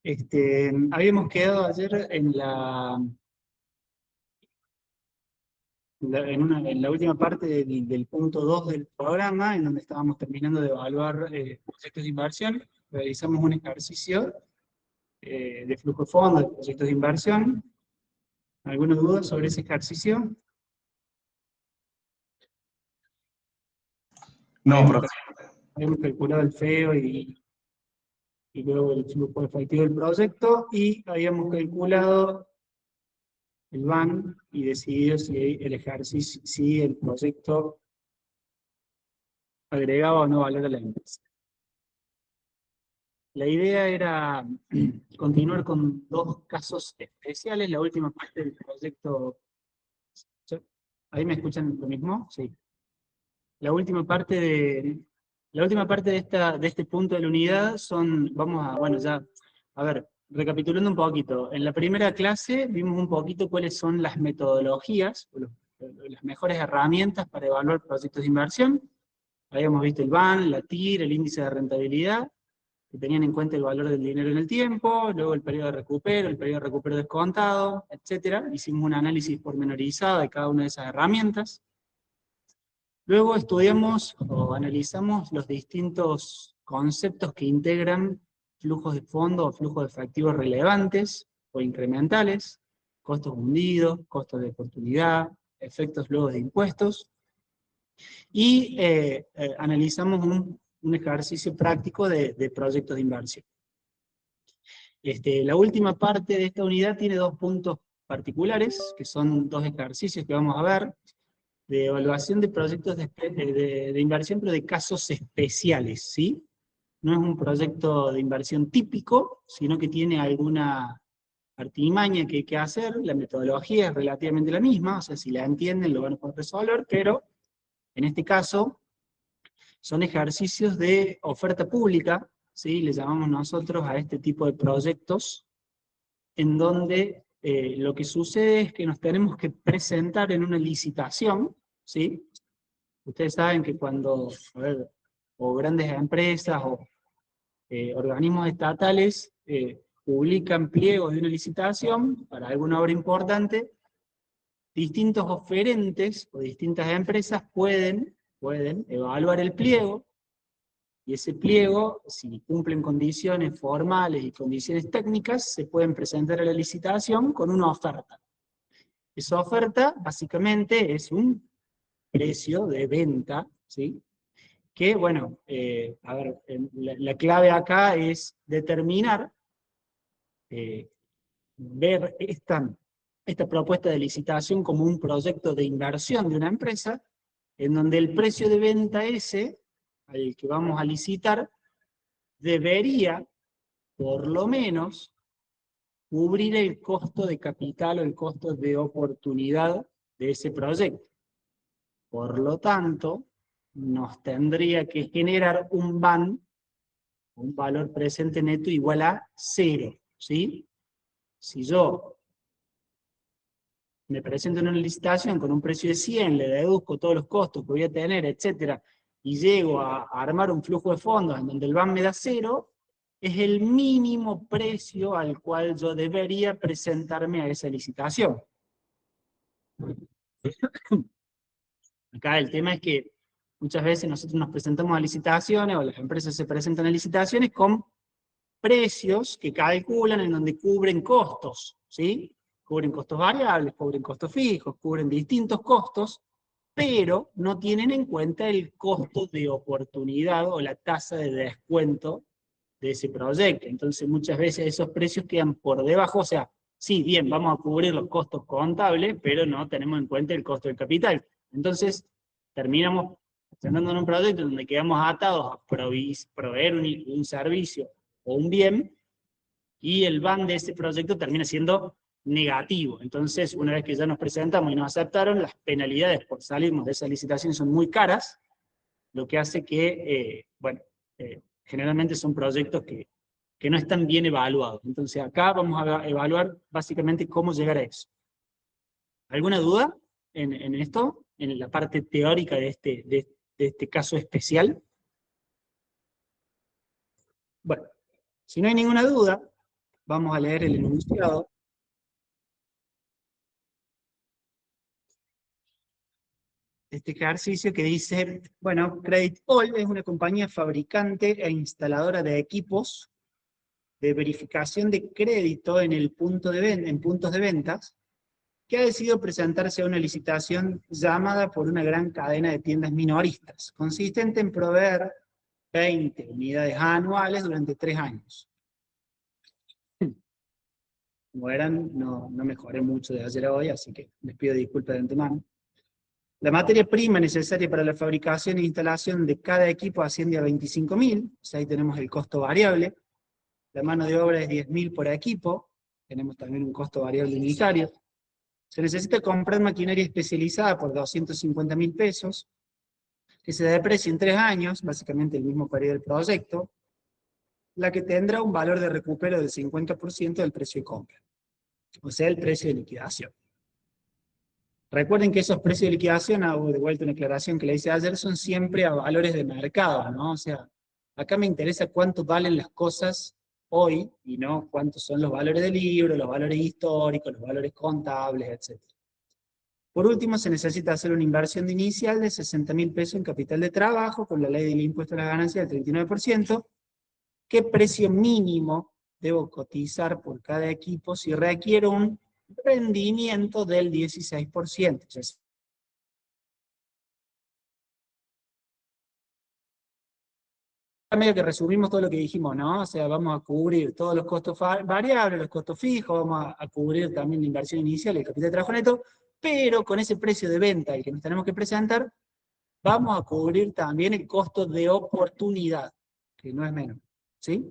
Habíamos quedado ayer en la última parte del punto 2 del programa, en donde estábamos terminando de evaluar proyectos de inversión. Realizamos un ejercicio de flujo de fondos de proyectos de inversión. ¿Alguna duda sobre ese ejercicio? No, Habíamos, profe. habíamos calculado el FEO y luego el flujo efectivo del proyecto, y habíamos calculado el BAN y decidido si el ejercicio, si el proyecto agregaba o no valor a la empresa. La idea era continuar con dos casos especiales. La última parte del proyecto. ¿Ahí me escuchan lo mismo? Sí. La última parte de este punto de la unidad bueno, ya, a ver, recapitulando un poquito. En la primera clase vimos un poquito cuáles son las metodologías, las mejores herramientas para evaluar proyectos de inversión. Habíamos visto el BAN, la TIR, el índice de rentabilidad, que tenían en cuenta el valor del dinero en el tiempo, luego el periodo de recupero descontado, etc. Hicimos un análisis pormenorizado de cada una de esas herramientas. Luego estudiamos o analizamos los distintos conceptos que integran flujos de fondo o flujos de efectivo relevantes o incrementales, costos hundidos, costos de oportunidad, efectos luego de impuestos, y analizamos un ejercicio práctico de proyectos de inversión. La última parte de esta unidad tiene dos puntos particulares, que son dos ejercicios que vamos a ver, de evaluación de proyectos de inversión, pero de casos especiales, ¿sí? No es un proyecto de inversión típico, sino que tiene alguna artimaña que hay que hacer. La metodología es relativamente la misma, o sea, si la entienden lo van a poder resolver, pero en este caso son ejercicios de oferta pública, ¿sí? Le llamamos nosotros a este tipo de proyectos, en donde lo que sucede es que nos tenemos que presentar en una licitación, ¿sí? Ustedes saben que cuando, o grandes empresas o organismos estatales publican pliegos de una licitación para alguna obra importante, distintos oferentes o distintas empresas pueden evaluar el pliego, y ese pliego, si cumplen condiciones formales y condiciones técnicas, se pueden presentar a la licitación con una oferta. Esa oferta, básicamente, es un precio de venta, ¿sí? Que, bueno, a ver, la clave acá es determinar, ver esta propuesta de licitación como un proyecto de inversión de una empresa, en donde el precio de venta ese, al que vamos a licitar, debería, por lo menos, cubrir el costo de capital o el costo de oportunidad de ese proyecto. Por lo tanto, nos tendría que generar un BAN, un valor presente neto igual a 0, ¿sí? Si yo me presento en una licitación con un precio de 100, le deduzco todos los costos que voy a tener, etcétera, y llego a armar un flujo de fondos en donde el BAN me da 0, es el mínimo precio al cual yo debería presentarme a esa licitación. Acá el tema es que muchas veces nosotros nos presentamos a licitaciones, o las empresas se presentan a licitaciones con precios que calculan en donde cubren costos, ¿sí? Cubren costos variables, cubren costos fijos, cubren distintos costos, pero no tienen en cuenta el costo de oportunidad o la tasa de descuento de ese proyecto. Entonces muchas veces esos precios quedan por debajo, o sea, sí, bien, vamos a cubrir los costos contables, pero no tenemos en cuenta el costo del capital. Entonces terminamos presentando en un proyecto donde quedamos atados a proveer un servicio o un bien, y el BAN de ese proyecto termina siendo negativo. Entonces, una vez que ya nos presentamos y nos aceptaron, las penalidades por salirnos de esa licitación son muy caras, lo que hace que, generalmente son proyectos que no están bien evaluados. Entonces, acá vamos a evaluar básicamente cómo llegar a eso. ¿Alguna duda en esto? En la parte teórica de este caso especial. Bueno, si no hay ninguna duda, vamos a leer el enunciado. Este ejercicio que dice, bueno, Credit All es una compañía fabricante e instaladora de equipos de verificación de crédito en, en puntos de ventas, que ha decidido presentarse a una licitación llamada por una gran cadena de tiendas minoristas, consistente en proveer 20 unidades anuales durante 3 años. Como eran, no mejoré mucho de ayer a hoy, así que les pido disculpas de antemano. La materia prima necesaria para la fabricación e instalación de cada equipo asciende a 25.000, o sea, ahí tenemos el costo variable. La mano de obra es 10.000 por equipo, tenemos también un costo variable unitario. Se necesita comprar maquinaria especializada por 250.000 pesos, que se deprecia en 3 años, básicamente el mismo periodo del proyecto, la que tendrá un valor de recupero del 50% del precio de compra, o sea, el precio de liquidación. Recuerden que esos precios de liquidación, hago de vuelta una aclaración que le hice ayer, son siempre a valores de mercado, ¿no? O sea, acá me interesa cuánto valen las cosas hoy, y no cuántos son los valores del libro, los valores históricos, los valores contables, etc. Por último, se necesita hacer una inversión de inicial de 60.000 pesos en capital de trabajo, con la ley del impuesto a la ganancia del 39%. ¿Qué precio mínimo debo cotizar por cada equipo si requiero un rendimiento del 16%? O sea, medio que resumimos todo lo que dijimos, ¿no? O sea, vamos a cubrir todos los costos variables, los costos fijos, vamos a cubrir también la inversión inicial y el capital de trabajo neto, pero con ese precio de venta el que nos tenemos que presentar, vamos a cubrir también el costo de oportunidad, que no es menos, ¿sí?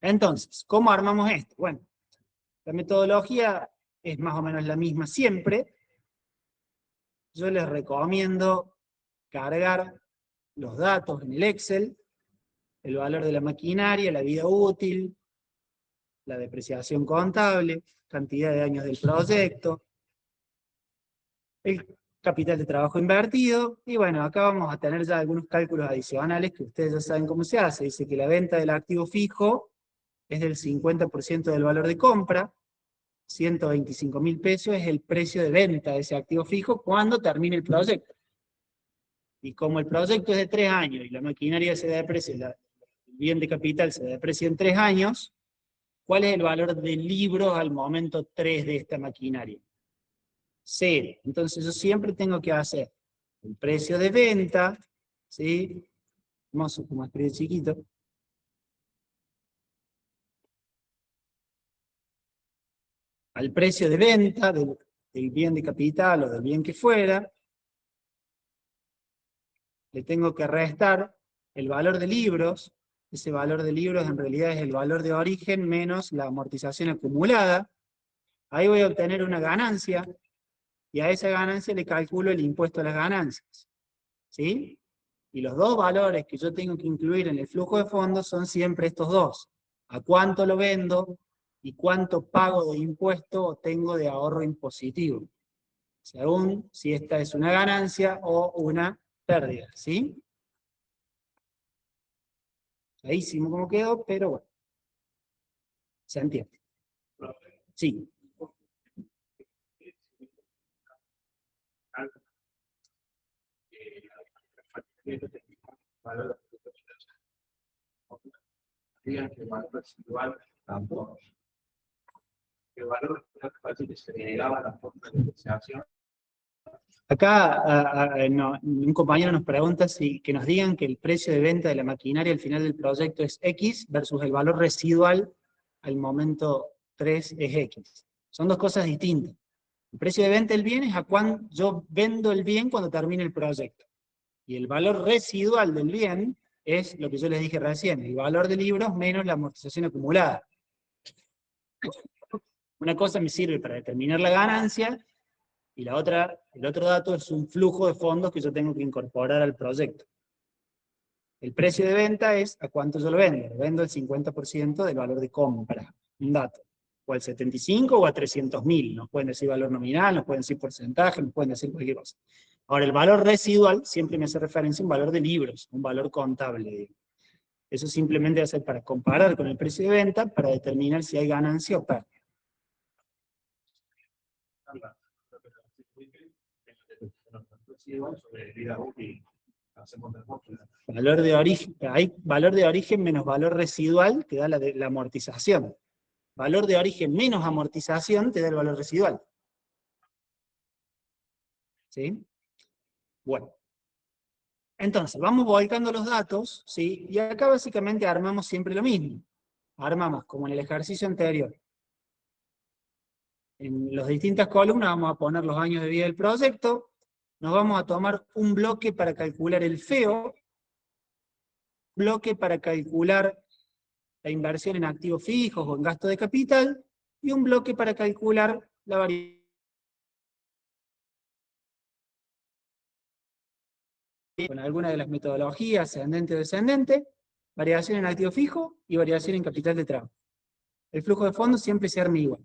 Entonces, ¿cómo armamos esto? Bueno, la metodología es más o menos la misma siempre. Yo les recomiendo cargar los datos en el Excel, el valor de la maquinaria, la vida útil, la depreciación contable, cantidad de años del proyecto, el capital de trabajo invertido, y bueno, acá vamos a tener ya algunos cálculos adicionales que ustedes ya saben cómo se hace. Dice que la venta del activo fijo es del 50% del valor de compra, 125.000 pesos es el precio de venta de ese activo fijo cuando termine el proyecto. Y como el proyecto es de 3 años y la maquinaria se deprecia, el bien de capital se deprecia en 3 años, ¿cuál es el valor del libro al momento 3 de esta maquinaria? 0. Entonces yo siempre tengo que hacer el precio de venta, ¿sí? Vamos a escribir chiquito. Al precio de venta del bien de capital o del bien que fuera, le tengo que restar el valor de libros. Ese valor de libros en realidad es el valor de origen menos la amortización acumulada. Ahí voy a obtener una ganancia, y a esa ganancia le calculo el impuesto a las ganancias, ¿sí? Y los dos valores que yo tengo que incluir en el flujo de fondos son siempre estos dos. ¿A cuánto lo vendo? Y cuánto pago de impuesto tengo de ahorro impositivo, según si esta es una ganancia o una pérdida, ¿sí? Feísimo como quedó, pero bueno, se entiende. Sí. Digan que el valor residual tampoco. El valor que se generaba la forma de depreciación. Acá no, un compañero nos pregunta que nos digan que el precio de venta de la maquinaria al final del proyecto es X versus el valor residual al momento 3 es X. Son dos cosas distintas. El precio de venta del bien es a cuánto yo vendo el bien cuando termine el proyecto. Y el valor residual del bien es lo que yo les dije recién, el valor de libros menos la amortización acumulada. Una cosa me sirve para determinar la ganancia, y la otra, el otro dato es un flujo de fondos que yo tengo que incorporar al proyecto. El precio de venta es a cuánto yo lo vendo. Lo vendo el 50% del valor de compra, un dato. O al 75 o a 300.000. Nos pueden decir valor nominal, nos pueden decir porcentaje, nos pueden decir cualquier cosa. Ahora, el valor residual siempre me hace referencia a un valor de libros, un valor contable. Eso simplemente va a ser para comparar con el precio de venta, para determinar si hay ganancia o pérdida. Valor de origen, hay valor de origen menos valor residual que da la amortización. Valor de origen menos amortización te da el valor residual. ¿Sí? Bueno. Entonces, vamos volcando los datos, ¿sí? Y acá básicamente armamos siempre lo mismo. Armamos como en el ejercicio anterior. En las distintas columnas vamos a poner los años de vida del proyecto, nos vamos a tomar un bloque para calcular el FEO, bloque para calcular la inversión en activos fijos o en gasto de capital, y un bloque para calcular la variación con alguna de las metodologías, ascendente o descendente, variación en activo fijo y variación en capital de trabajo. El flujo de fondos siempre se arma igual.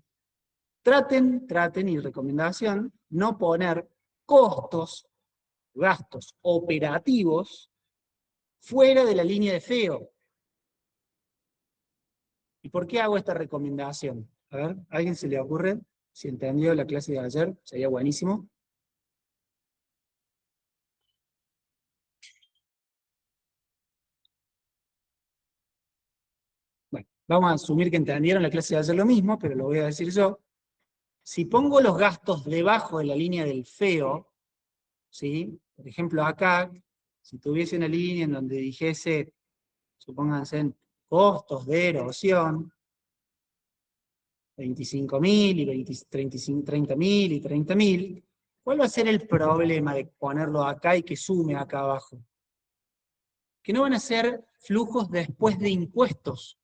Traten, y recomendación, no poner costos, gastos operativos fuera de la línea de FEO. ¿Y por qué hago esta recomendación? A ver, ¿a alguien se le ocurre? Si entendió la clase de ayer, sería buenísimo. Bueno, vamos a asumir que entendieron la clase de ayer lo mismo, pero lo voy a decir yo. Si pongo los gastos debajo de la línea del FEO, ¿sí? Por ejemplo, acá, si tuviese una línea en donde dijese, supónganse en costos de erosión, 25.000 y 30.000 y 30.000, ¿cuál va a ser el problema de ponerlo acá y que sume acá abajo? Que no van a ser flujos después de impuestos.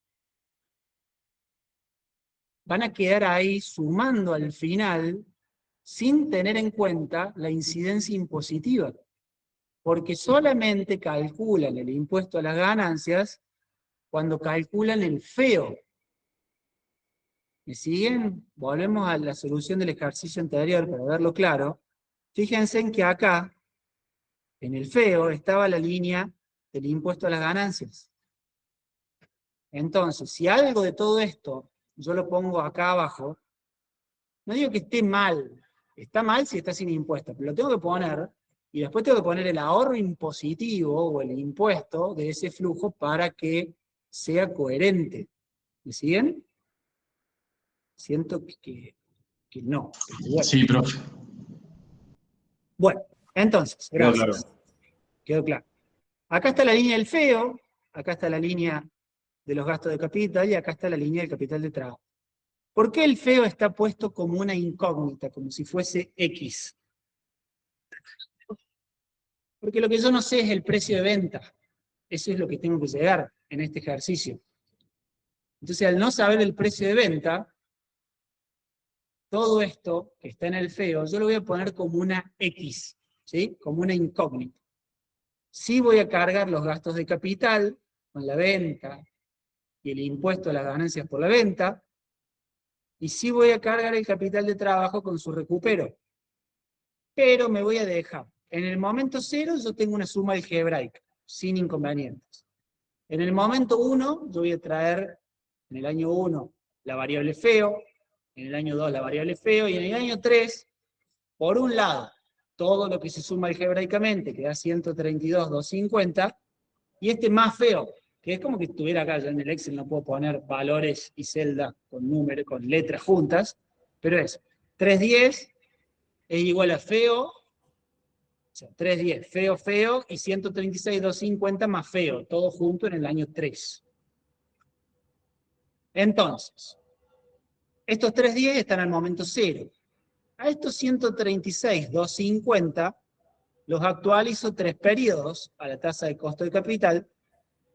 Van a quedar ahí sumando al final sin tener en cuenta la incidencia impositiva, porque solamente calculan el impuesto a las ganancias cuando calculan el FEO. ¿Me siguen? Volvemos a la solución del ejercicio anterior para verlo claro. Fíjense en que acá, en el FEO, estaba la línea del impuesto a las ganancias. Entonces, si algo de todo esto yo lo pongo acá abajo, no digo que esté mal, está mal si está sin impuesto, pero lo tengo que poner, y después tengo que poner el ahorro impositivo o el impuesto de ese flujo para que sea coherente. ¿Me siguen? Siento que no. Bueno. Sí, profe. Bueno, entonces, gracias. Claro. Quedó claro. Acá está la línea del FEO, acá está la línea de los gastos de capital y acá está la línea del capital de trabajo. ¿Por qué el FEO está puesto como una incógnita, como si fuese X? Porque lo que yo no sé es el precio de venta. Eso es lo que tengo que llegar en este ejercicio. Entonces, al no saber el precio de venta, todo esto que está en el FEO, yo lo voy a poner como una X, ¿sí? Como una incógnita. Sí voy a cargar los gastos de capital con la venta y el impuesto a las ganancias por la venta, y sí voy a cargar el capital de trabajo con su recupero. Pero me voy a dejar. En el momento 0 yo tengo una suma algebraica, sin inconvenientes. En el momento 1 yo voy a traer, en el año 1, la variable FEO, en el año 2 la variable FEO, y en el año 3, por un lado, todo lo que se suma algebraicamente, que da 132.250, y este más FEO, que es como que estuviera acá, ya en el Excel no puedo poner valores y celdas con números, con letras juntas, pero es 310 es igual a FEO, o sea, 310, FEO, y 136.250 más FEO, todo junto en el año 3. Entonces, estos 310 están al momento 0. A estos 136.250 los actualizo 3 periodos a la tasa de costo de capital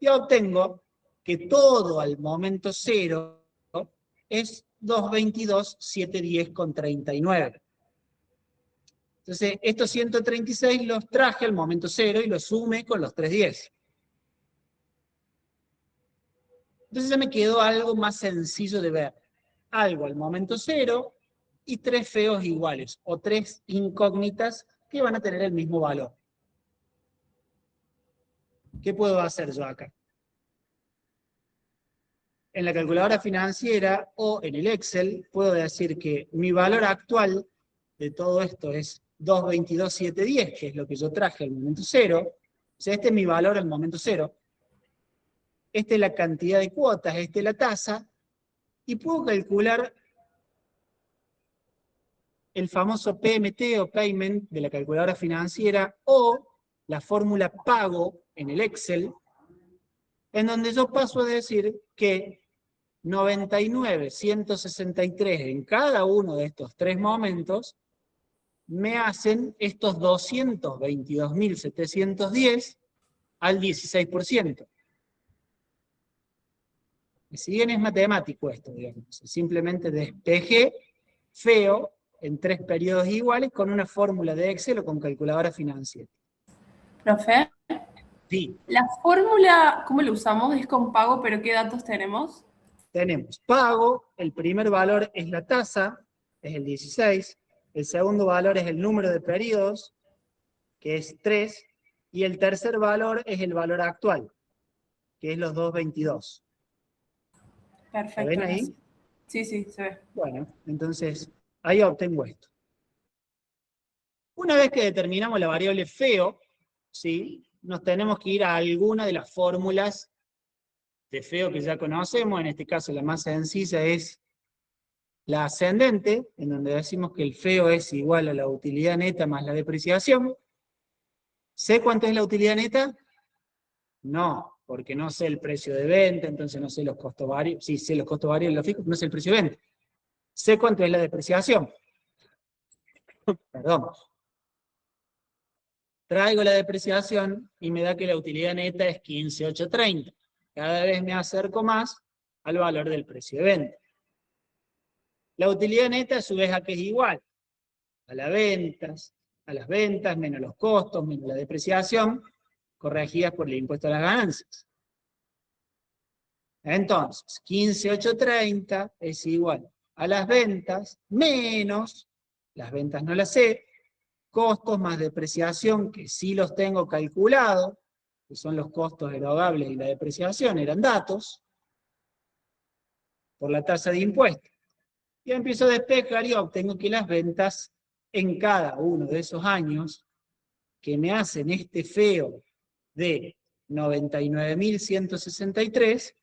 y obtengo que todo al momento 0 es 222.710,39. Entonces, estos 136 los traje al momento 0 y los sumé con los 310. Entonces ya me quedó algo más sencillo de ver. Algo al momento 0 y 3 feos iguales, o 3 incógnitas que van a tener el mismo valor. ¿Qué puedo hacer yo acá? en la calculadora financiera o en el Excel, puedo decir que mi valor actual de todo esto es 222.710, que es lo que yo traje al momento cero. O sea, este es mi valor al momento cero. Esta es la cantidad de cuotas, esta es la tasa, y puedo calcular el famoso PMT o Payment de la calculadora financiera o la fórmula pago en el Excel, en donde yo paso a decir que 99.163 en cada uno de estos tres momentos me hacen estos 222.710 al 16%. Si bien es matemático esto, digamos, simplemente despejé feo en tres periodos iguales con una fórmula de Excel o con calculadora financiera. Profe, Sí, la fórmula, ¿cómo la usamos? Es con pago, pero ¿qué datos tenemos? tenemos pago, el primer valor es la tasa, es el 16, el segundo valor es el número de periodos, que es 3, y el tercer valor es el valor actual, que es los 222. ¿Lo ven Perfecto, ahí? gracias. Sí, sí, se ve. Bueno, entonces ahí obtengo esto. Una vez que determinamos la variable feo, ¿sí? Nos tenemos que ir a alguna de las fórmulas de feo que ya conocemos. En este caso la más sencilla es la ascendente, en donde decimos que el feo es igual a la utilidad neta más la depreciación. ¿Sé cuánto es la utilidad neta? No, porque no sé el precio de venta, entonces no sé los costos varios. Sí, sé los costos varios, los fijos, no sé el precio de venta. Sé cuánto es la depreciación. Perdón. Traigo la depreciación y me da que la utilidad neta es 15.830. Cada vez me acerco más al valor del precio de venta. La utilidad neta a su vez a qué es igual, a las ventas menos los costos, menos la depreciación, corregidas por el impuesto a las ganancias. Entonces, 15.830 es igual a las ventas menos, las ventas no las sé, costos más depreciación, que sí los tengo calculados, que son los costos erogables y la depreciación, eran datos, por la tasa de impuesto. Y empiezo a despejar y obtengo que las ventas en cada uno de esos años que me hacen este feo de 99.163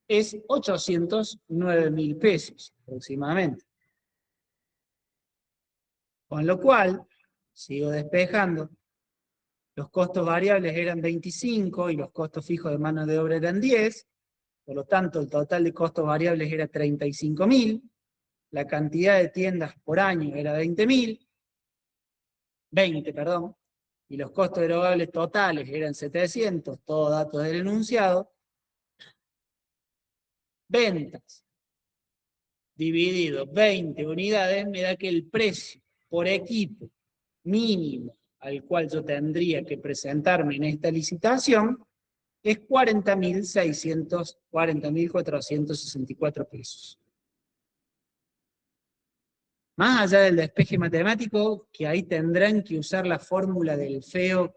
es 809.000 pesos aproximadamente. Con lo cual, sigo despejando, los costos variables eran 25 y los costos fijos de mano de obra eran 10, por lo tanto el total de costos variables era 35.000, la cantidad de tiendas por año era 20, perdón, y los costos erogables totales eran 700, todo datos del enunciado. Ventas dividido 20 unidades me da que el precio por equipo mínimo al cual yo tendría que presentarme en esta licitación es 40.464 pesos. Más allá del despeje matemático, que ahí tendrán que usar la fórmula del feo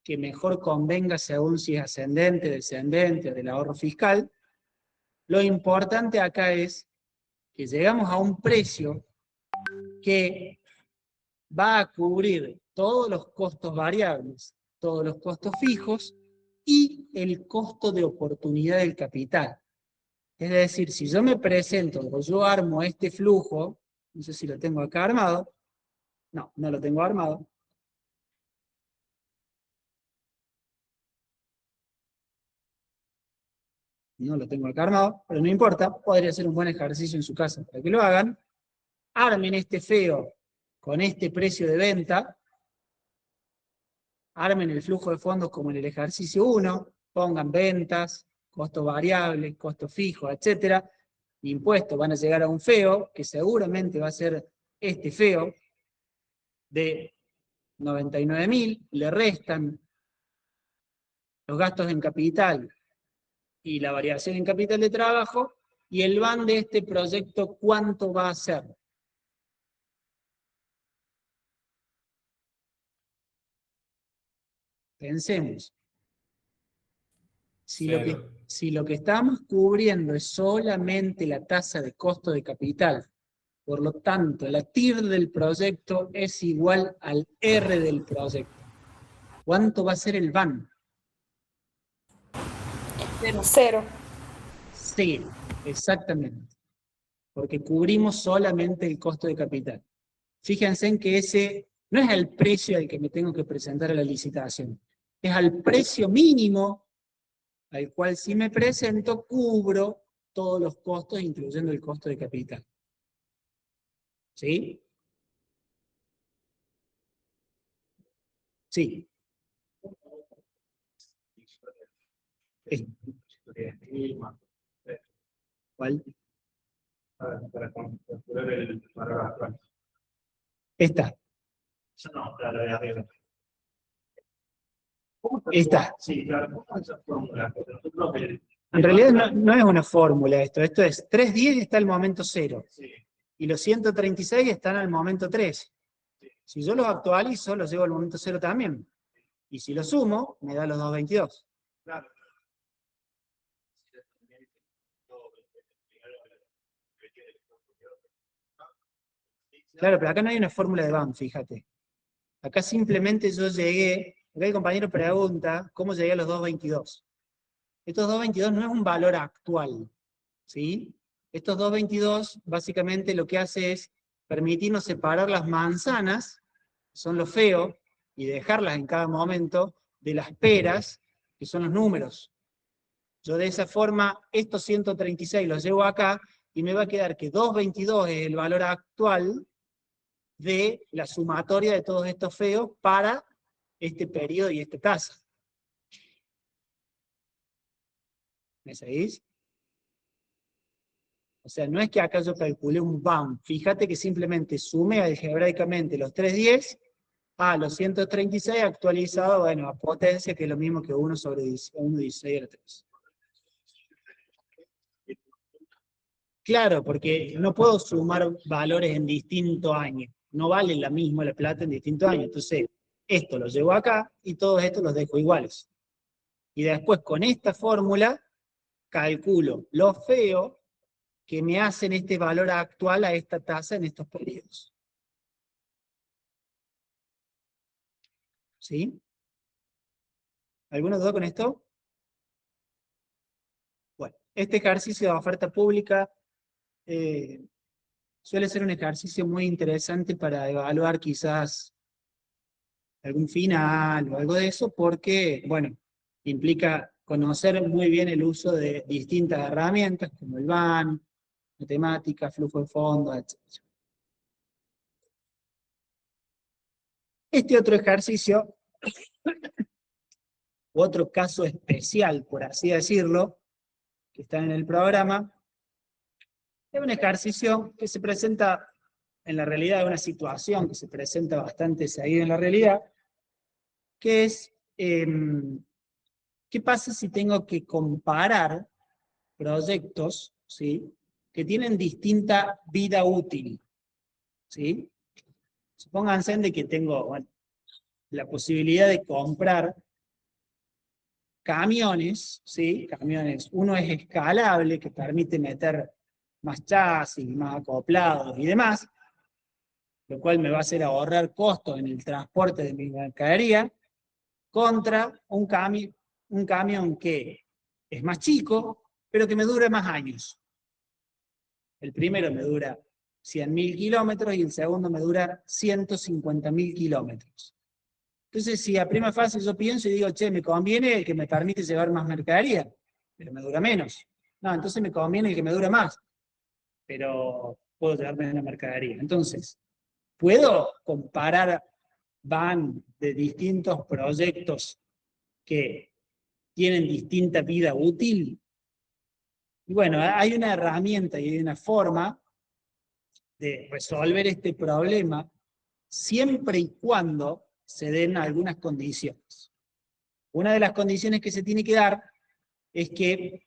que mejor convenga según si es ascendente, descendente o del ahorro fiscal, lo importante acá es que llegamos a un precio que va a cubrir todos los costos variables, todos los costos fijos y el costo de oportunidad del capital. Es decir, si yo me presento o yo armo este flujo, no sé si lo tengo acá armado, no, no lo tengo armado, no lo tengo acá armado, pero no importa, podría ser un buen ejercicio en su casa para que lo hagan. Armen este feo con este precio de venta, armen el flujo de fondos como en el ejercicio 1, pongan ventas, costos variables, costos fijos, etcétera, impuestos van a llegar a un feo, que seguramente va a ser este feo, de 99.000, le restan los gastos en capital y la variación en capital de trabajo, y el van de este proyecto, ¿cuánto va a ser? Pensemos. Si lo que, Cero. si lo que estamos cubriendo es solamente la tasa de costo de capital, por lo tanto, la TIR del proyecto es igual al R del proyecto. ¿Cuánto va a ser el VAN? 0. 0. 0, exactamente. Porque cubrimos solamente el costo de capital. Fíjense en que ese no es el precio al que me tengo que presentar a la licitación. Es al precio mínimo al cual si me presento cubro todos los costos, incluyendo el costo de capital. ¿Sí? Sí. ¿Cuál? Para calcular el valor actual. Esta. Eso no, la de arriba. Esta. Sí, claro. ¿Cómo es esa fórmula? Porque nosotros En realidad no es una fórmula esto. Esto es 310 está al momento 0. sí, Y los 136 están al momento 3. Si yo los actualizo, los llevo al momento 0 también. Y si los sumo, me da los 222. claro. Claro, pero acá no hay una fórmula de BAM, fíjate. Acá simplemente yo llegué, acá el compañero pregunta, ¿cómo llegué a los 222? Estos 222 no es un valor actual, ¿sí? Estos 222 básicamente lo que hace es permitirnos separar las manzanas, que son lo feo, y dejarlas en cada momento, de las peras, que son los números. Yo de esa forma, estos 136 los llevo acá, y me va a quedar que 222 es el valor actual de la sumatoria de todos estos feos para este periodo y esta tasa. ¿Me seguís? O sea, no es que acá yo calculé un BAM, fíjate que simplemente sumé algebraicamente los 310 a los 136 actualizado, bueno, a potencia, que es lo mismo que 1 sobre 1,16 a la 3. Claro, porque no puedo sumar valores en distintos años. No vale la misma la plata en distintos años. Entonces, esto lo llevo acá y todos estos los dejo iguales. Y después, con esta fórmula, calculo lo feo que me hacen este valor actual a esta tasa en estos periodos. ¿Sí? ¿Alguna duda con esto? Bueno, este ejercicio de oferta pública suele ser un ejercicio muy interesante para evaluar quizás algún final o algo de eso, porque, bueno, implica conocer muy bien el uso de distintas herramientas, como el BAN, matemática, flujo de fondos, etc. Este otro ejercicio, u otro caso especial, por así decirlo, que está en el programa, es un ejercicio que se presenta en la realidad, una situación que se presenta bastante seguida en la realidad, que es, ¿qué pasa si tengo que comparar proyectos, ¿sí?, que tienen distinta vida útil? ¿Sí? Supónganse de que tengo, bueno, la posibilidad de comprar camiones, ¿sí? Camiones, uno es escalable, que permite meter más chasis, más acoplados y demás, lo cual me va a hacer ahorrar costos en el transporte de mi mercadería, contra un camión que es más chico, pero que me dura más años. El primero me dura 100.000 kilómetros y el segundo me dura 150.000 kilómetros. Entonces, si a prima fase yo pienso y digo, che, me conviene el que me permite llevar más mercadería, pero me dura menos. No, entonces me conviene el que me dura más, pero puedo llevar menos mercadería. Entonces, ¿puedo comparar van de distintos proyectos que tienen distinta vida útil? Y bueno, hay una herramienta y hay una forma de resolver este problema siempre y cuando se den algunas condiciones. Una de las condiciones que se tiene que dar es que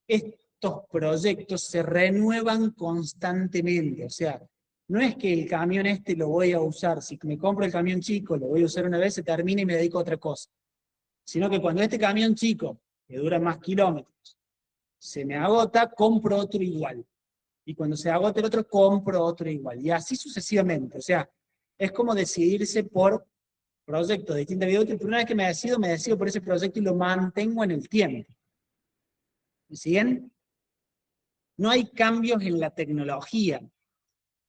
estos proyectos se renuevan constantemente. O sea, no es que el camión este lo voy a usar, si me compro el camión chico, lo voy a usar una vez, se termina y me dedico a otra cosa. Sino que cuando este camión chico que dura más kilómetros, se me agota, compro otro igual. Y cuando se agota el otro, compro otro igual. Y así sucesivamente. O sea, es como decidirse por proyectos de distinta vida útil, pero una vez que me decido por ese proyecto y lo mantengo en el tiempo. ¿Me siguen? No hay cambios en la tecnología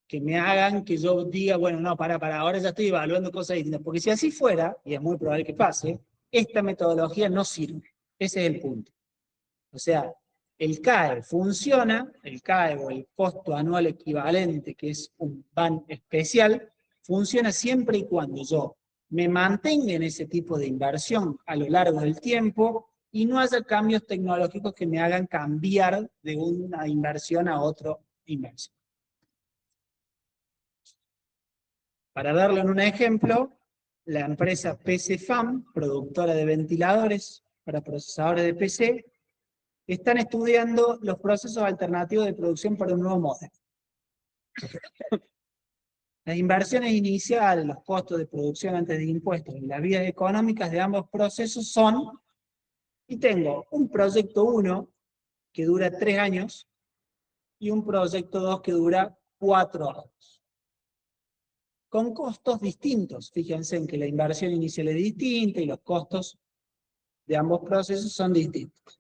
que me hagan que yo diga, bueno, no, para, ahora ya estoy evaluando cosas distintas. Porque si así fuera, y es muy probable que pase, esta metodología no sirve. Ese es el punto. O sea, el CAE funciona, el CAE o el costo anual equivalente, que es un BAN especial, funciona siempre y cuando yo me mantenga en ese tipo de inversión a lo largo del tiempo y no haya cambios tecnológicos que me hagan cambiar de una inversión a otra inversión. Para darle un ejemplo, la empresa PCFAM, productora de ventiladores para procesadores de PC, están estudiando los procesos alternativos de producción para un nuevo modelo. Las inversiones iniciales, los costos de producción antes de impuestos y las vías económicas de ambos procesos son, y tengo un proyecto 1 que dura 3 años y un proyecto 2 que dura 4 años. Con costos distintos. Fíjense en que la inversión inicial es distinta y los costos de ambos procesos son distintos.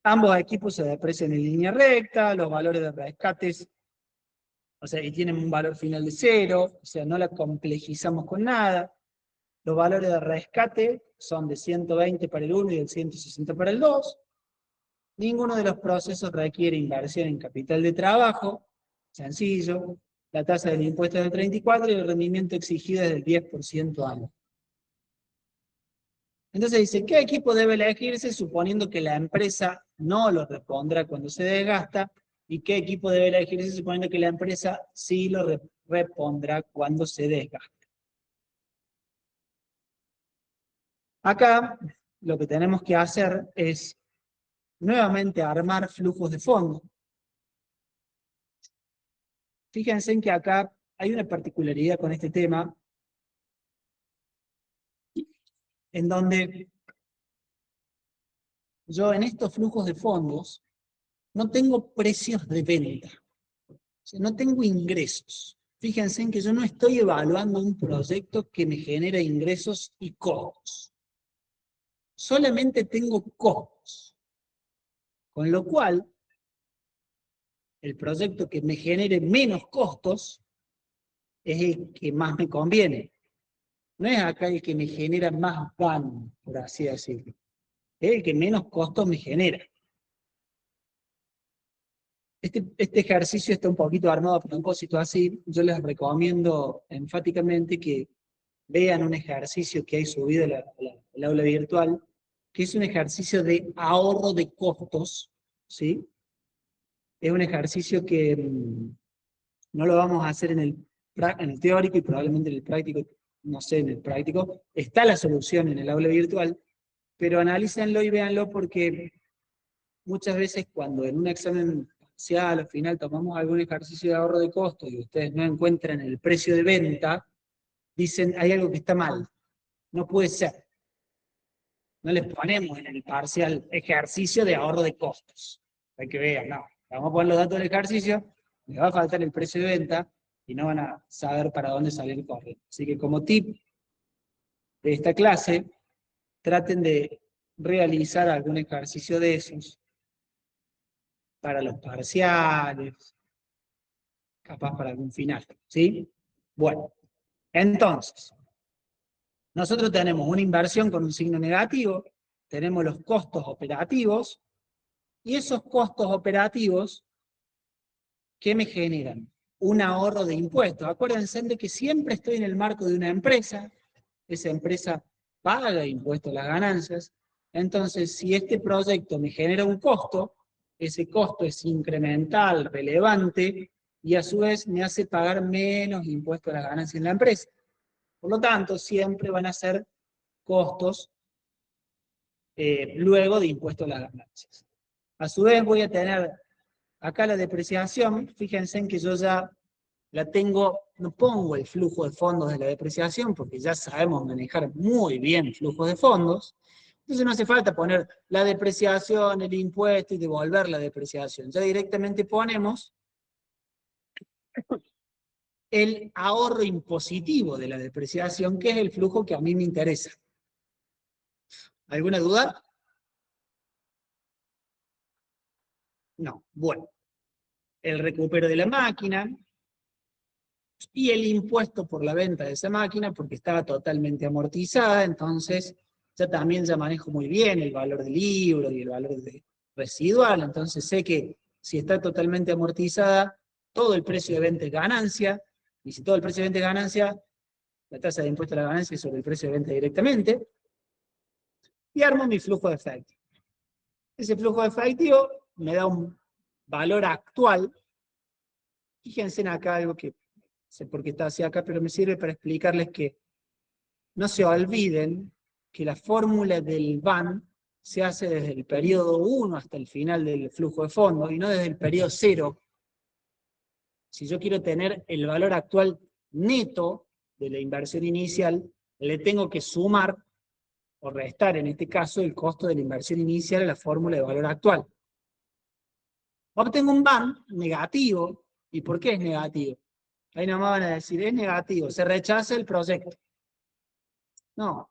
Ambos equipos se deprecian en línea recta, los valores de rescates, o sea, y tienen un valor final de 0, o sea, no la complejizamos con nada. Los valores de rescate son de 120 para el 1 y de 160 para el 2. Ninguno de los procesos requiere inversión en capital de trabajo, sencillo. La tasa del impuesto es del 34 y el rendimiento exigido es del 10% anual. Entonces dice, ¿qué equipo debe elegirse suponiendo que la empresa no lo repondrá cuando se desgasta? ¿Y qué equipo debe elegirse suponiendo que la empresa sí lo repondrá cuando se desgasta? Acá lo que tenemos que hacer es nuevamente armar flujos de fondo. Fíjense en que acá hay una particularidad con este tema, en donde yo en estos flujos de fondos no tengo precios de venta, o sea, no tengo ingresos. Fíjense en que yo no estoy evaluando un proyecto que me genera ingresos y costos. Solamente tengo costos. Con lo cual, el proyecto que me genere menos costos es el que más me conviene. No es acá el que me genera más van, por así decirlo. Es el que menos costos me genera. Este ejercicio está un poquito armado a propósito así. Yo les recomiendo enfáticamente que vean un ejercicio que hay subido al aula virtual, que es un ejercicio de ahorro de costos, ¿sí? Es un ejercicio que no lo vamos a hacer en el teórico y probablemente en el práctico, no sé, en el práctico. Está la solución en el aula virtual, pero analícenlo y véanlo porque muchas veces cuando en un examen parcial o final tomamos algún ejercicio de ahorro de costos y ustedes no encuentran el precio de venta, dicen, hay algo que está mal, no puede ser. No les ponemos en el parcial ejercicio de ahorro de costos. Hay que ver, no, vamos a poner los datos del ejercicio, les va a faltar el precio de venta y no van a saber para dónde salir corriendo. Así que como tip de esta clase, traten de realizar algún ejercicio de esos para los parciales, capaz para algún final, ¿sí? Bueno, entonces, nosotros tenemos una inversión con un signo negativo, tenemos los costos operativos, y esos costos operativos, ¿qué me generan? Un ahorro de impuestos. Acuérdense de que siempre estoy en el marco de una empresa, esa empresa paga impuestos a las ganancias, entonces si este proyecto me genera un costo, ese costo es incremental, relevante, y a su vez me hace pagar menos impuestos a las ganancias en la empresa. Por lo tanto, siempre van a ser costos luego de impuestos a las ganancias. A su vez voy a tener acá la depreciación, fíjense en que yo ya la tengo, no pongo el flujo de fondos de la depreciación, porque ya sabemos manejar muy bien flujos de fondos, Entonces no hace falta poner la depreciación, el impuesto y devolver la depreciación. Ya directamente ponemos el ahorro impositivo de la depreciación, que es el flujo que a mí me interesa. ¿Alguna duda? No. Bueno, el recupero de la máquina y el impuesto por la venta de esa máquina, porque estaba totalmente amortizada, entonces ya manejo muy bien el valor del libro y el valor residual, entonces sé que si está totalmente amortizada, todo el precio de venta es ganancia, y si todo el precio de venta es ganancia, la tasa de impuesto a la ganancia es sobre el precio de venta directamente, y armo mi flujo de efectivo. Ese flujo de efectivo me da un valor actual. Fíjense en acá algo que sé por qué está hacia acá, pero me sirve para explicarles que no se olviden que la fórmula del BAN se hace desde el periodo 1 hasta el final del flujo de fondo y no desde el periodo 0. Si yo quiero tener el valor actual neto de la inversión inicial, le tengo que sumar o restar, en este caso, el costo de la inversión inicial a la fórmula de valor actual. Obtengo un BAN negativo. ¿Y por qué es negativo? Ahí nomás van a decir, es negativo, se rechaza el proyecto. No.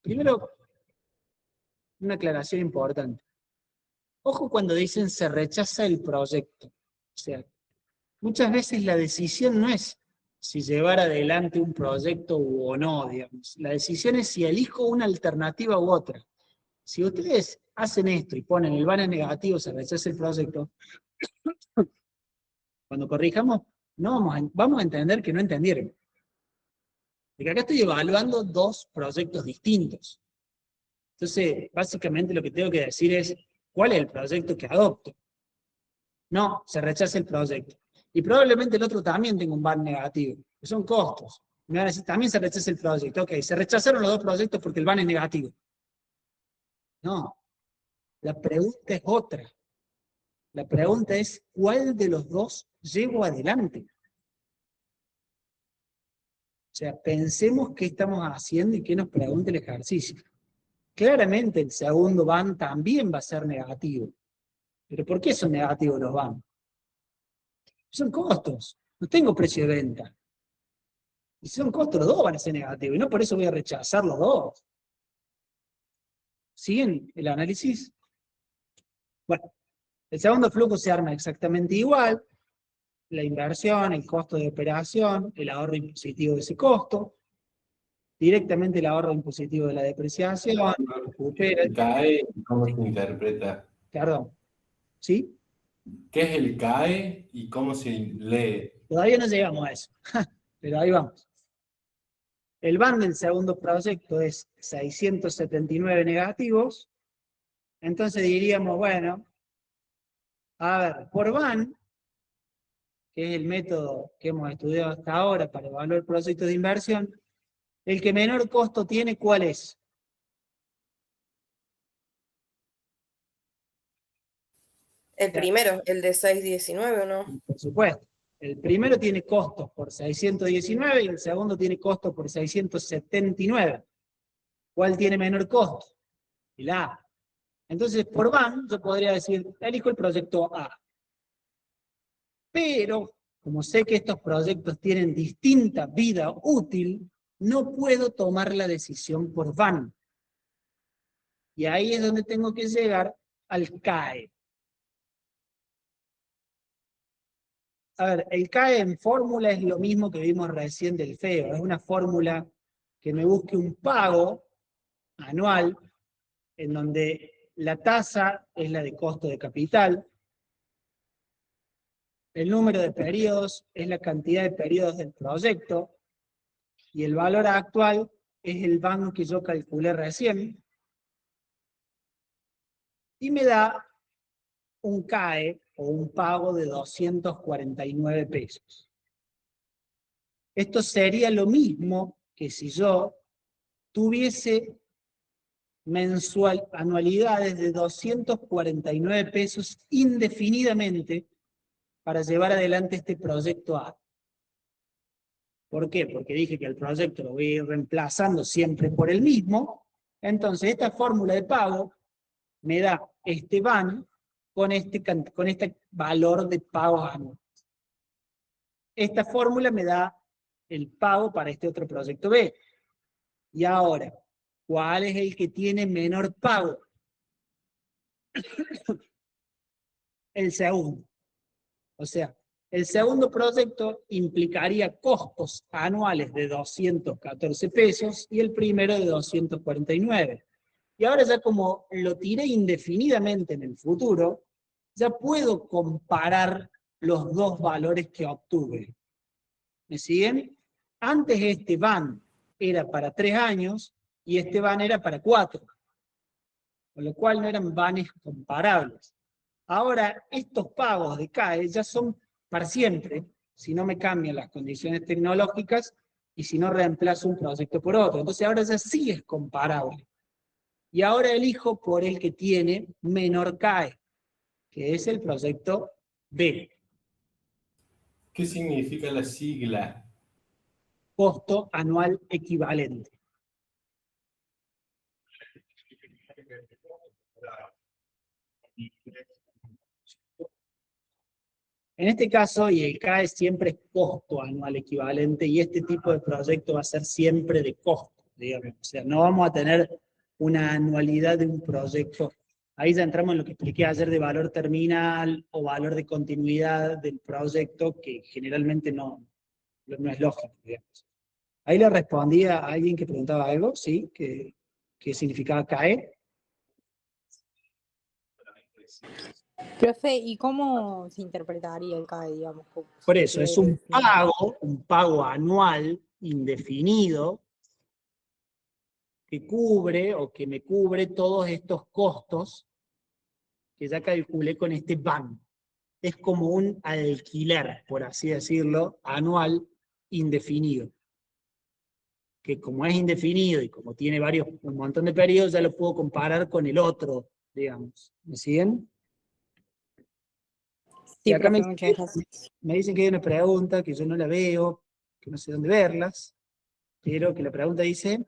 Primero, una aclaración importante. Ojo cuando dicen se rechaza el proyecto. O sea, muchas veces la decisión no es si llevar adelante un proyecto o no, digamos. La decisión es si elijo una alternativa u otra. Si ustedes hacen esto y ponen el BAN en negativo, se rechaza el proyecto, cuando corrijamos, no vamos a entender que no entendieron. Porque acá estoy evaluando dos proyectos distintos. Entonces, básicamente lo que tengo que decir es, ¿cuál es el proyecto que adopto? No, se rechaza el proyecto. Y probablemente el otro también tenga un BAN negativo, que son costos. Me van a decir, también se rechaza el proyecto. Ok, se rechazaron los dos proyectos porque el BAN es negativo. No, la pregunta es otra. La pregunta es, ¿cuál de los dos llevo adelante? O sea, pensemos qué estamos haciendo y qué nos pregunta el ejercicio. Claramente el segundo BAN también va a ser negativo. ¿Pero por qué son negativos los BAN? Son costos. No tengo precio de venta. Y si son costos, los dos van a ser negativos. Y no por eso voy a rechazar los dos. ¿Siguen el análisis? Bueno, el segundo flujo se arma exactamente igual. La inversión, el costo de operación, el ahorro impositivo de ese costo. Directamente el ahorro impositivo de la depreciación. Recupera. ¿El CAE cómo Sí, se interpreta? perdón. ¿Sí? ¿Qué es el CAE y cómo se lee? Todavía no llegamos a eso. Pero ahí vamos. El BAN del segundo proyecto es 679 negativos. Entonces diríamos, bueno, a ver, por BAN, que es el método que hemos estudiado hasta ahora para evaluar proyectos de inversión, el que menor costo tiene, ¿cuál es? El primero, el de 619, ¿o no? Por supuesto. El primero tiene costos por 619 y el segundo tiene costos por 679. ¿Cuál tiene menor costo? El A. Entonces, por BAN, yo podría decir, elijo el proyecto A. Pero, como sé que estos proyectos tienen distinta vida útil, no puedo tomar la decisión por BAN. Y ahí es donde tengo que llegar al CAE. A ver, el CAE en fórmula es lo mismo que vimos recién del FEO. Es una fórmula que me busque un pago anual en donde la tasa es la de costo de capital, el número de periodos es la cantidad de periodos del proyecto, y el valor actual es el BAN que yo calculé recién, y me da un CAE o un pago de 249 pesos. Esto sería lo mismo que si yo tuviese anualidades de 249 pesos indefinidamente para llevar adelante este proyecto A. ¿Por qué? Porque dije que el proyecto lo voy a ir reemplazando siempre por el mismo, Entonces, esta fórmula de pago me da este van con este valor de pagos anuales. Esta fórmula me da el pago para este otro proyecto B. Y ahora, ¿cuál es el que tiene menor pago? El segundo. O sea, el segundo proyecto implicaría costos anuales de 214 pesos y el primero de 249. Y ahora ya como lo tiré indefinidamente en el futuro, ya puedo comparar los dos valores que obtuve. ¿Me siguen? Antes este van era para 3 años y este van era para 4. Con lo cual no eran vanes comparables. Ahora, estos pagos de CAE ya son para siempre, si no me cambian las condiciones tecnológicas y si no reemplazo un proyecto por otro. Entonces ahora ya sí es comparable. Y ahora elijo por el que tiene menor CAE, que es el proyecto B. ¿Qué significa la sigla? Costo anual equivalente. En este caso, y el CAE siempre es costo anual equivalente, y este tipo de proyecto va a ser siempre de costo, digamos. O sea, no vamos a tener una anualidad de un proyecto. Ahí ya entramos en lo que expliqué ayer de valor terminal o valor de continuidad del proyecto, que generalmente no es lógico, digamos. Ahí le respondía a alguien que preguntaba algo, ¿sí? ¿Qué significaba CAE? Profe, ¿y cómo se interpretaría el CAE, digamos? Por eso, es un pago anual indefinido que cubre o que me cubre todos estos costos que ya calculé con este van. Es como un alquiler, por así decirlo, anual indefinido. Que como es indefinido y como tiene un montón de periodos, ya lo puedo comparar con el otro, digamos. ¿Me siguen? Y Sí, acá profe, muchas gracias. me dicen que hay una pregunta que yo no la veo, que no sé dónde verlas, pero que la pregunta dice: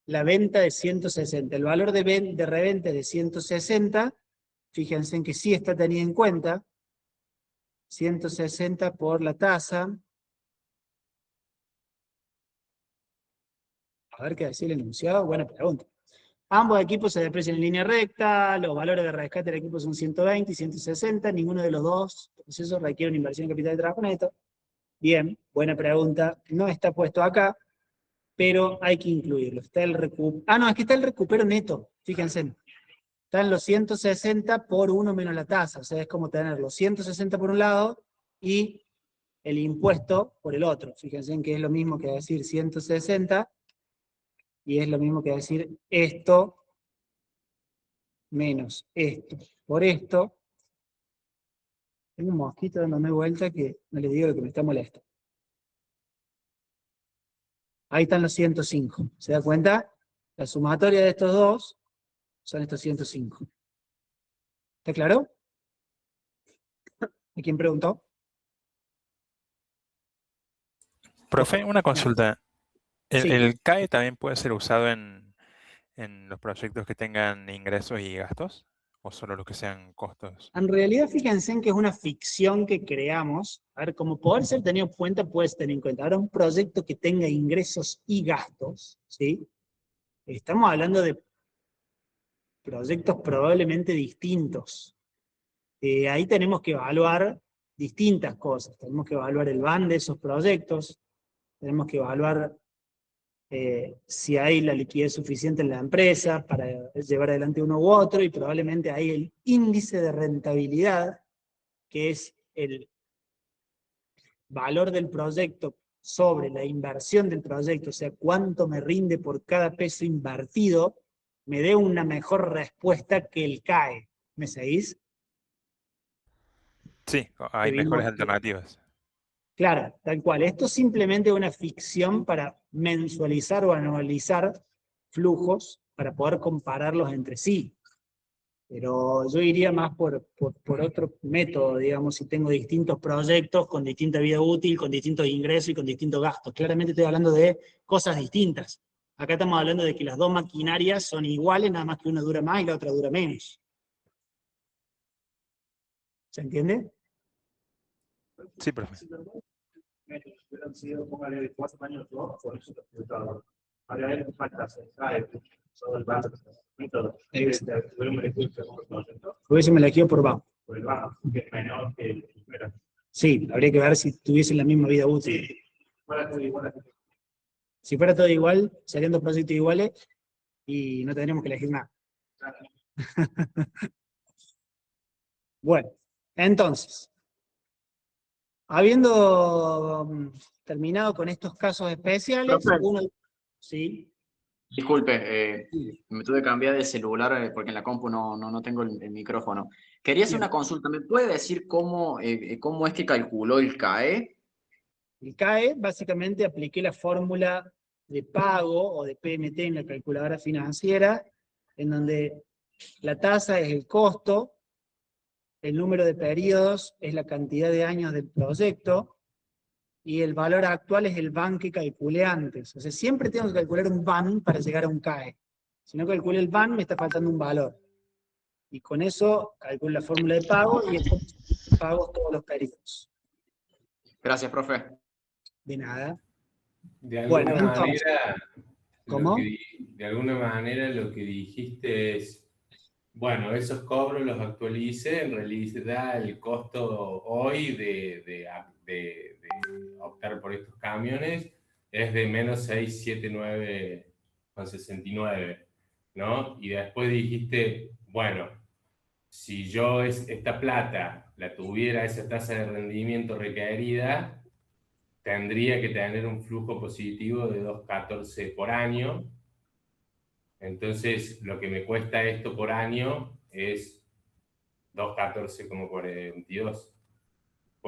la venta de 160, el valor de reventa es de 160, fíjense en que sí está tenido en cuenta, 160 por la tasa. A ver qué decía el enunciado, buena pregunta. Ambos equipos se deprecian en línea recta, los valores de rescate del equipo son 120 y 160, ninguno de los dos procesos requiere una inversión en capital de trabajo neto. Bien, buena pregunta, no está puesto acá, pero hay que incluirlo. Está el es que está el recupero neto, fíjense. Están los 160 por 1 menos la tasa, o sea, es como tener los 160 por un lado y el impuesto por el otro. Fíjense en que es lo mismo que decir 160 y es lo mismo que decir esto menos esto por esto. Tengo un mosquito dándome vuelta que no le digo lo que me está molesto. Ahí están los 105. ¿Se da cuenta? La sumatoria de estos dos son estos 105. ¿Está claro? ¿A quién preguntó? Profe, una consulta. Sí. ¿El CAE también puede ser usado en los proyectos que tengan ingresos y gastos? ¿O solo los que sean costos? En realidad, fíjense en que es una ficción que creamos. A ver, como poder ser tenido en cuenta, puedes tener en cuenta. Ahora, un proyecto que tenga ingresos y gastos, ¿sí? Estamos hablando de proyectos probablemente distintos. Ahí tenemos que evaluar distintas cosas. Tenemos que evaluar el van de esos proyectos, tenemos que evaluar si hay la liquidez suficiente en la empresa para llevar adelante uno u otro, y probablemente hay el índice de rentabilidad, que es el valor del proyecto sobre la inversión del proyecto, o sea, cuánto me rinde por cada peso invertido, me dé una mejor respuesta que el CAE. ¿Me seguís? Sí, hay Que vimos mejores que- alternativas. Claro, tal cual. Esto es simplemente una ficción para mensualizar o anualizar flujos para poder compararlos entre sí. Pero yo iría más por otro método, digamos, si tengo distintos proyectos con distinta vida útil, con distintos ingresos y con distintos gastos. Claramente estoy hablando de cosas distintas. Acá estamos hablando de que las dos maquinarias son iguales, nada más que una dura más y la otra dura menos. ¿Se entiende? Sí, profe. Hubieran sido, póngale, 4 años, ¿no? Por eso te preguntaba. Ahora él falta hacer, ¿sabes? Todo el banco, todo. Hubiésemos elegido por bajo. Por el banco, que es menor que el primero. Sí, habría que ver si tuviesen la misma vida útil. Sí, fuera todo igual. Si fuera todo igual, serían dos proyectos iguales y no tendríamos que elegir nada. Bueno, entonces, habiendo terminado con estos casos especiales, Profe. uno... ¿Sí? Disculpe, me tuve que cambiar de celular porque en la compu no tengo el micrófono. Quería hacer Bien. una consulta. ¿Me puede decir cómo es que calculó el CAE? El CAE, básicamente apliqué la fórmula de pago o de PMT en la calculadora financiera, en donde la tasa es el costo, el número de periodos es la cantidad de años del proyecto, y el valor actual es el BAN que calculé antes. O sea, siempre tengo que calcular un BAN para llegar a un CAE. Si no calculo el BAN, me está faltando un valor. Y con eso calculo la fórmula de pago y después pago todos los periodos. Gracias, profe. De nada. De alguna Bueno, entonces, manera, ¿cómo? de alguna manera lo que dijiste es, bueno, esos cobros los actualice, en realidad el costo hoy de optar por estos camiones es de menos 679,69, ¿no? Y después dijiste, bueno, si yo esta plata la tuviera esa tasa de rendimiento requerida, tendría que tener un flujo positivo de 2,14 por año. Entonces, lo que me cuesta esto por año es 214,42.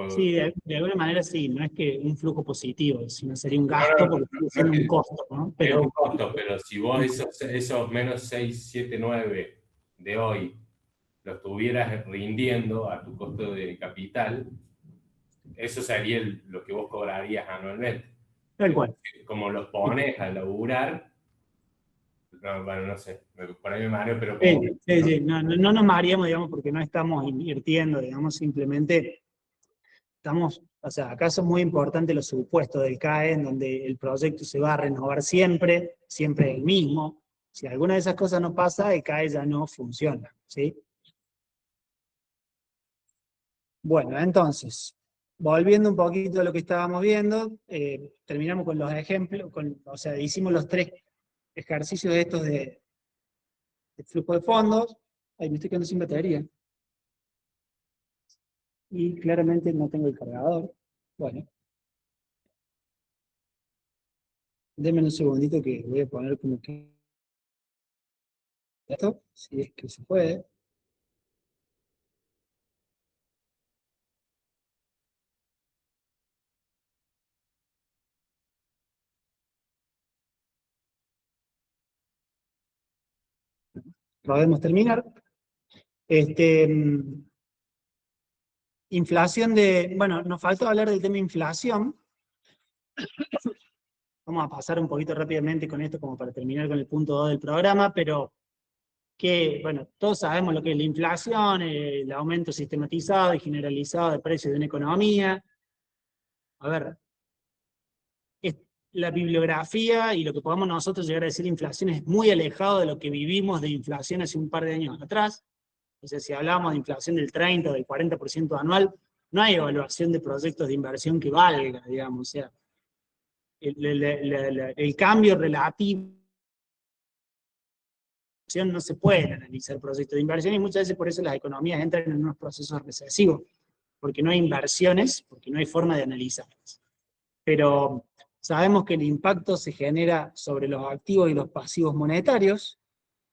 Sí, de alguna manera sí, no es que un flujo positivo, sino sería un gasto porque sigue siendo un costo, ¿no? Es Pero un costo, pero si vos esos menos 679 de hoy los tuvieras rindiendo a tu costo de capital, eso sería lo que vos cobrarías anualmente. tal cual. Como los pones a laburar, bueno, no sé, por ahí me mareo, pero Sí, como... sí, no nos mareamos, digamos, porque no estamos invirtiendo, digamos, simplemente estamos, o sea, acá son muy importantes los supuestos del CAE, en donde el proyecto se va a renovar siempre, siempre el mismo. Si alguna de esas cosas no pasa, el CAE ya no funciona, ¿sí? Bueno, entonces, volviendo un poquito a lo que estábamos viendo, terminamos con los ejemplos, o sea, hicimos los 3 ejercicios de estos de flujo de fondos. Ahí me estoy quedando sin batería. Y claramente no tengo el cargador. Bueno. Denme un segundito que voy a poner como que... Esto, si es que se puede. Podemos terminar. Inflación de... Bueno, nos faltó hablar del tema inflación. Vamos a pasar un poquito rápidamente con esto como para terminar con el punto 2 del programa, pero que, bueno, todos sabemos lo que es la inflación, el aumento sistematizado y generalizado de precios de una economía. A ver, la bibliografía y lo que podamos nosotros llegar a decir inflación es muy alejado de lo que vivimos de inflación hace un par de años atrás. O sea, si hablamos de inflación del 30 o del 40% anual, no hay evaluación de proyectos de inversión que valga, digamos. O sea, el cambio relativo no se pueden analizar proyectos de inversión y muchas veces por eso las economías entran en unos procesos recesivos, porque no hay inversiones, porque no hay forma de analizarlas. Pero sabemos que el impacto se genera sobre los activos y los pasivos monetarios.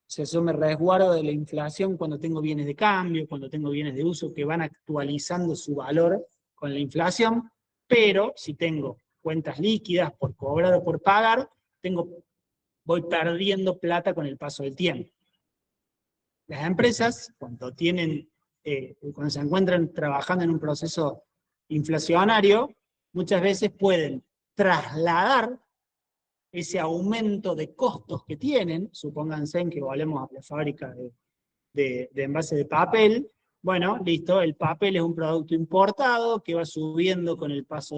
O sea, yo me resguardo de la inflación cuando tengo bienes de cambio, cuando tengo bienes de uso que van actualizando su valor con la inflación, pero si tengo cuentas líquidas por cobrar o por pagar, voy perdiendo plata con el paso del tiempo. Las empresas, cuando se encuentran trabajando en un proceso inflacionario, muchas veces pueden trasladar ese aumento de costos que tienen, supónganse en que volvemos a la fábrica de envase de papel. Bueno, listo, el papel es un producto importado que va subiendo con el paso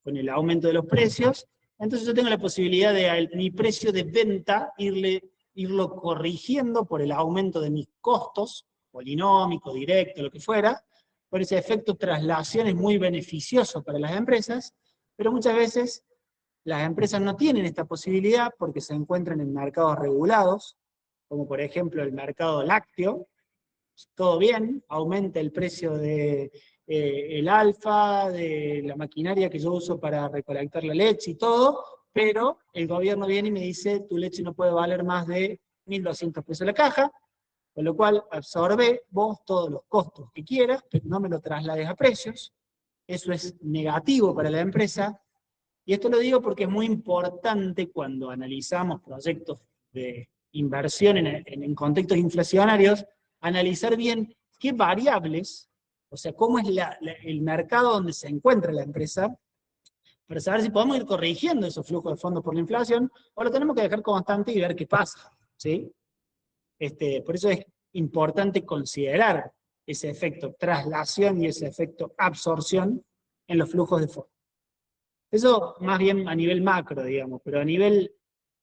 con el aumento de los precios. Entonces yo tengo la posibilidad de mi precio de venta irlo corrigiendo por el aumento de mis costos, polinómico, directo, lo que fuera. Por ese efecto traslación es muy beneficioso para las empresas, pero muchas veces las empresas no tienen esta posibilidad porque se encuentran en mercados regulados, como por ejemplo el mercado lácteo. Todo bien, aumenta el precio de el alfa, de la maquinaria que yo uso para recolectar la leche y todo, pero el gobierno viene y me dice, tu leche no puede valer más de 1.200 pesos la caja, con lo cual absorbe vos todos los costos que quieras, pero no me lo traslades a precios. Eso es negativo para la empresa, y esto lo digo porque es muy importante cuando analizamos proyectos de inversión en contextos inflacionarios, analizar bien qué variables, o sea, cómo es el mercado donde se encuentra la empresa, para saber si podemos ir corrigiendo esos flujos de fondos por la inflación, o lo tenemos que dejar constante y ver qué pasa, ¿sí? Por eso es importante considerar ese efecto traslación y ese efecto absorción en los flujos de fondos. Eso más bien a nivel macro, digamos, pero a nivel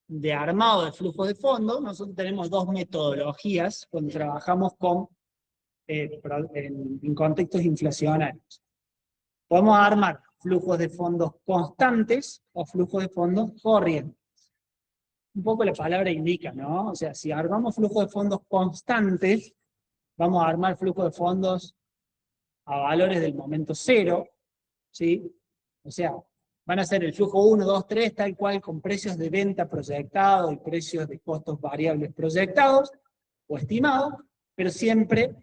de armado de flujos de fondos, nosotros tenemos dos metodologías cuando trabajamos en contextos inflacionarios. Podemos armar flujos de fondos constantes o flujos de fondos corrientes. Un poco la palabra indica, ¿no? O sea, si armamos flujos de fondos constantes, vamos a armar flujos de fondos a valores del momento cero, ¿sí? O sea, van a ser el flujo 1, 2, 3, tal cual, con precios de venta proyectados y precios de costos variables proyectados o estimados, pero siempre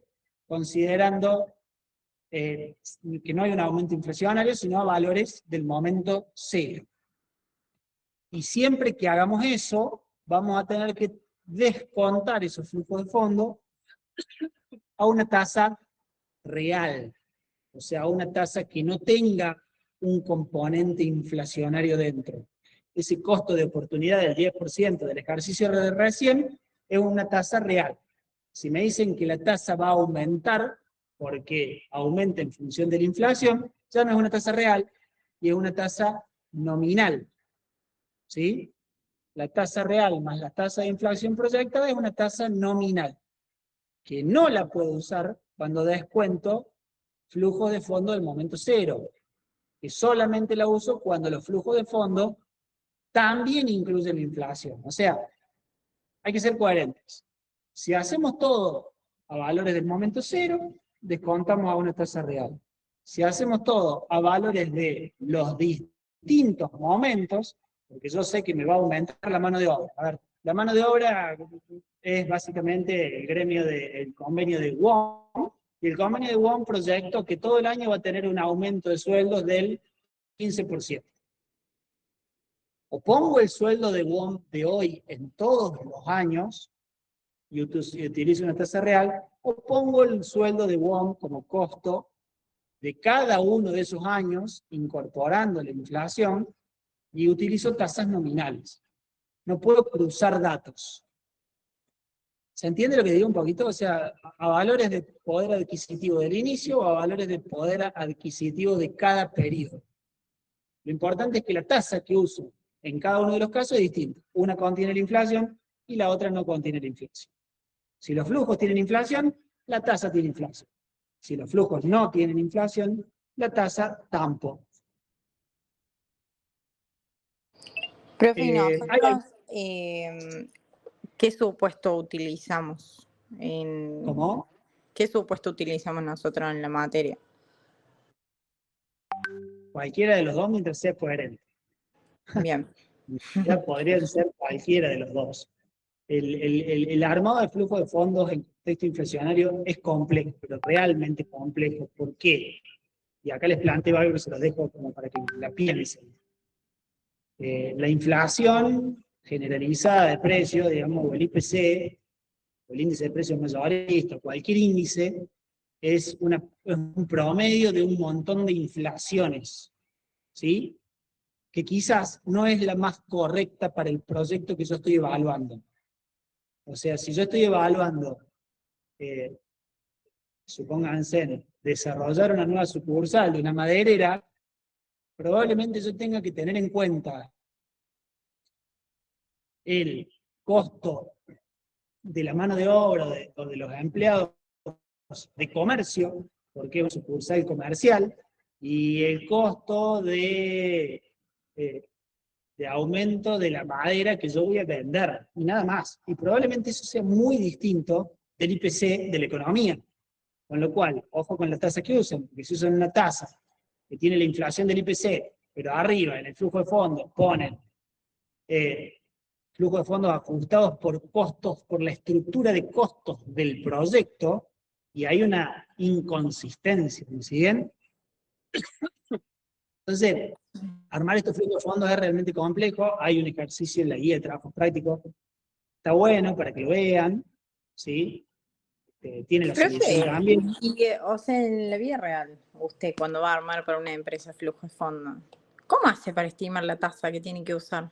considerando que no hay un aumento inflacionario, sino a valores del momento cero. Y siempre que hagamos eso, vamos a tener que descontar esos flujos de fondo a una tasa real, o sea, a una tasa que no tenga un componente inflacionario dentro. Ese costo de oportunidad del 10% del ejercicio de recién es una tasa real. Si me dicen que la tasa va a aumentar porque aumenta en función de la inflación, ya no es una tasa real y es una tasa nominal. ¿Sí? La tasa real más la tasa de inflación proyectada es una tasa nominal, que no la puedo usar cuando descuento flujos de fondo del momento cero, que solamente la uso cuando los flujos de fondo también incluyen la inflación. O sea, hay que ser coherentes. Si hacemos todo a valores del momento cero, descontamos a una tasa real. Si hacemos todo a valores de los distintos momentos, porque yo sé que me va a aumentar la mano de obra. A ver, la mano de obra es básicamente el gremio del convenio de WOM, y el convenio de WOM proyectó que todo el año va a tener un aumento de sueldos del 15%. O pongo el sueldo de WOM de hoy en todos los años, y utilizo una tasa real, o pongo el sueldo de WOM como costo de cada uno de esos años, incorporando la inflación, y utilizo tasas nominales. No puedo cruzar datos. ¿Se entiende lo que digo un poquito? O sea, a valores de poder adquisitivo del inicio o a valores de poder adquisitivo de cada periodo. Lo importante es que la tasa que uso en cada uno de los casos es distinta. Una contiene la inflación y la otra no contiene la inflación. Si los flujos tienen inflación, la tasa tiene inflación. Si los flujos no tienen inflación, la tasa tampoco. Profe, ¿y hay- nosotros qué supuesto utilizamos? ¿Cómo? ¿Qué supuesto utilizamos nosotros en la materia? Cualquiera de los dos mientras sea coherente. Bien. Ya podrían ser cualquiera de los dos. El armado de flujo de fondos en contexto inflacionario es complejo, pero realmente complejo. ¿Por qué? Y acá les planteo algo que se los dejo como para que la piensen. La inflación generalizada de precios, digamos, o el IPC, el índice de precios mayorista, cualquier índice, es un promedio de un montón de inflaciones, ¿sí? Que quizás no es la más correcta para el proyecto que yo estoy evaluando. O sea, si yo estoy evaluando, supónganse, desarrollar una nueva sucursal de una maderera, probablemente yo tenga que tener en cuenta el costo de la mano de obra o de los empleados de comercio, porque es una sucursal comercial, y el costo de aumento de la madera que yo voy a vender, y nada más. Y probablemente eso sea muy distinto del IPC de la economía. Con lo cual, ojo con las tasas que usan, porque si usan una tasa que tiene la inflación del IPC, pero arriba en el flujo de fondos ponen flujo de fondos ajustados por costos, por la estructura de costos del proyecto, y hay una inconsistencia, ¿me siguen? Entonces, armar estos flujos de fondos es realmente complejo. Hay un ejercicio en la guía de trabajos prácticos, está bueno para que lo vean, ¿sí? Tiene la solución Profe, también. o sea, en la vida real, usted cuando va a armar para una empresa flujo de fondos, ¿cómo hace para estimar la tasa que tiene que usar?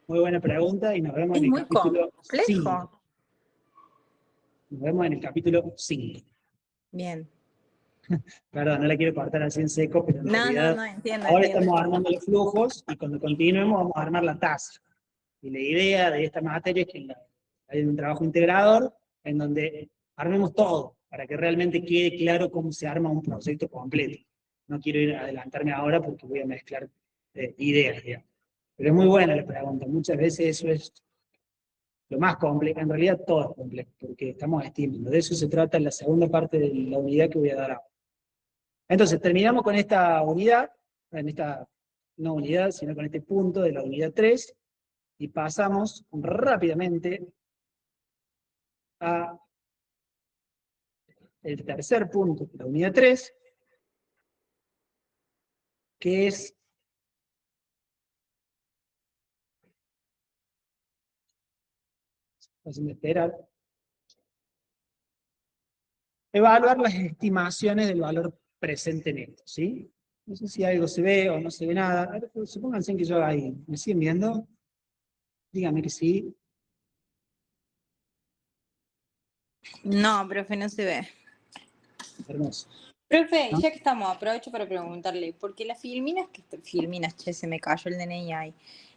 Muy buena pregunta, y nos vemos Es en el muy capítulo 5. complejo. Nos vemos en el capítulo 5. Bien. Perdón, no la quiero cortar así en seco, pero en realidad Entiendo. ahora estamos armando los flujos, y cuando continuemos vamos a armar la tasa. Y la idea de esta materia es que hay un trabajo integrador en donde armemos todo, para que realmente quede claro cómo se arma un proyecto completo. No quiero adelantarme ahora porque voy a mezclar ideas, digamos. Pero es muy buena la pregunta. Muchas veces eso es lo más complejo. En realidad todo es complejo, porque estamos estimando. De eso se trata en la segunda parte de la unidad que voy a dar ahora. Entonces, terminamos con esta unidad, no unidad, sino con este punto de la unidad 3, y pasamos rápidamente a el tercer punto de la unidad 3, que es hacen esperar, evaluar las estimaciones del valor presente neto, ¿sí? No sé si algo se ve o no se ve nada. A ver, supónganse que yo ahí, ¿me siguen viendo? Díganme que sí. No, profe, no se ve. Hermoso. Profe, ¿No? ya que estamos, aprovecho para preguntarle, porque las filminas, che, se me cayó el DNI ahí.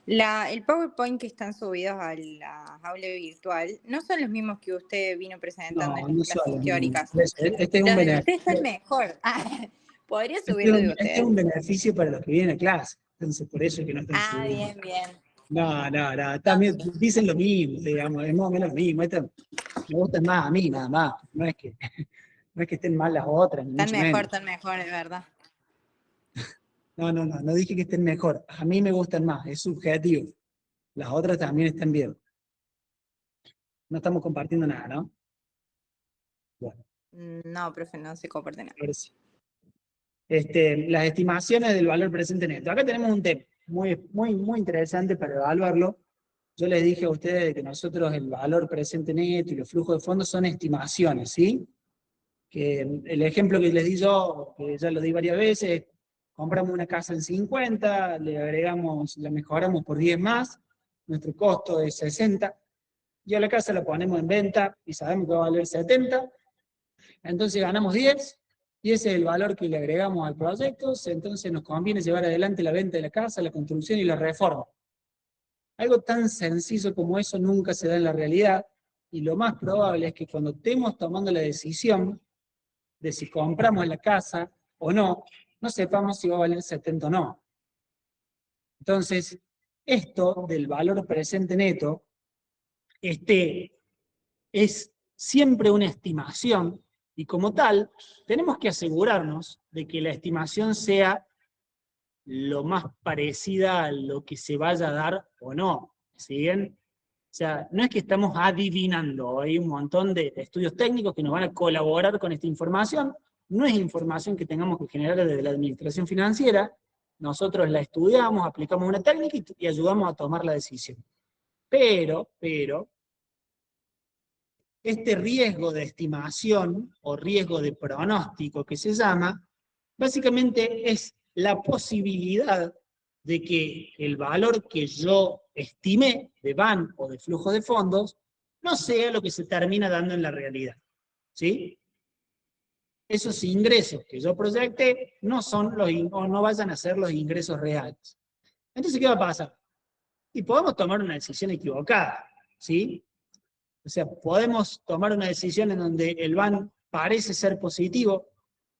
El PowerPoint que están subidos a la aula virtual, no son los mismos que usted vino presentando en No las clases solo. teóricas. Este es un Los de usted beneficio. están mejor. ¿Podría subirlo de Este usted? es un beneficio para los que vienen a clase. Entonces, por eso es que no están subiendo. Bien. No. También dicen lo mismo, digamos, es más o menos lo mismo. Me gustan más a mí, nada más. No es que estén mal las otras, ni mucho menos. Están mejor, es verdad. No dije que estén mejor. A mí me gustan más, es subjetivo. Las otras también están bien. No estamos compartiendo nada, ¿no? Bueno, No, profe, no se comparte nada. ahora sí. Las estimaciones del valor presente neto. Acá tenemos un tema muy interesante para evaluarlo. Yo les dije a ustedes que nosotros el valor presente neto y los flujos de fondos son estimaciones, ¿sí? Que el ejemplo que les di yo, que ya lo di varias veces, compramos una casa en 50, la mejoramos por 10 más, nuestro costo es 60, y a la casa la ponemos en venta y sabemos que va a valer 70, entonces ganamos 10, y ese es el valor que le agregamos al proyecto, entonces nos conviene llevar adelante la venta de la casa, la construcción y la reforma. Algo tan sencillo como eso nunca se da en la realidad, y lo más probable es que cuando estemos tomando la decisión de si compramos la casa o no sepamos si va a valer 70 o no. Entonces, esto del valor presente neto, es siempre una estimación, y como tal, tenemos que asegurarnos de que la estimación sea lo más parecida a lo que se vaya a dar o no. ¿Siguen? O sea, no es que estamos adivinando, hay un montón de estudios técnicos que nos van a colaborar con esta información, no es información que tengamos que generar desde la administración financiera, nosotros la estudiamos, aplicamos una técnica y ayudamos a tomar la decisión. Pero, este riesgo de estimación o riesgo de pronóstico que se llama, básicamente es la posibilidad de que el valor que yo estimé de VAN o de flujo de fondos no sea lo que se termina dando en la realidad. ¿Sí? Esos ingresos que yo proyecté no son o no vayan a ser los ingresos reales. Entonces, ¿qué va a pasar? Y podemos tomar una decisión equivocada, ¿sí? O sea, podemos tomar una decisión en donde el VAN parece ser positivo,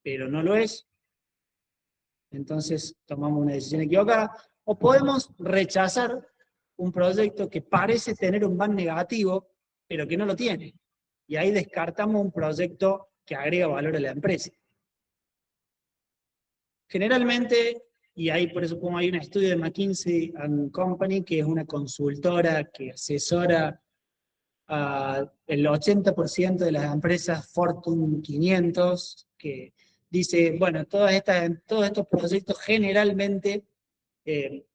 pero no lo es. Entonces, tomamos una decisión equivocada. O podemos rechazar un proyecto que parece tener un VAN negativo, pero que no lo tiene. Y ahí descartamos un proyecto que agrega valor a la empresa. Generalmente, y ahí por eso como hay un estudio de McKinsey & Company, que es una consultora que asesora el 80% de las empresas Fortune 500, que dice, bueno, todos estos proyectos generalmente, el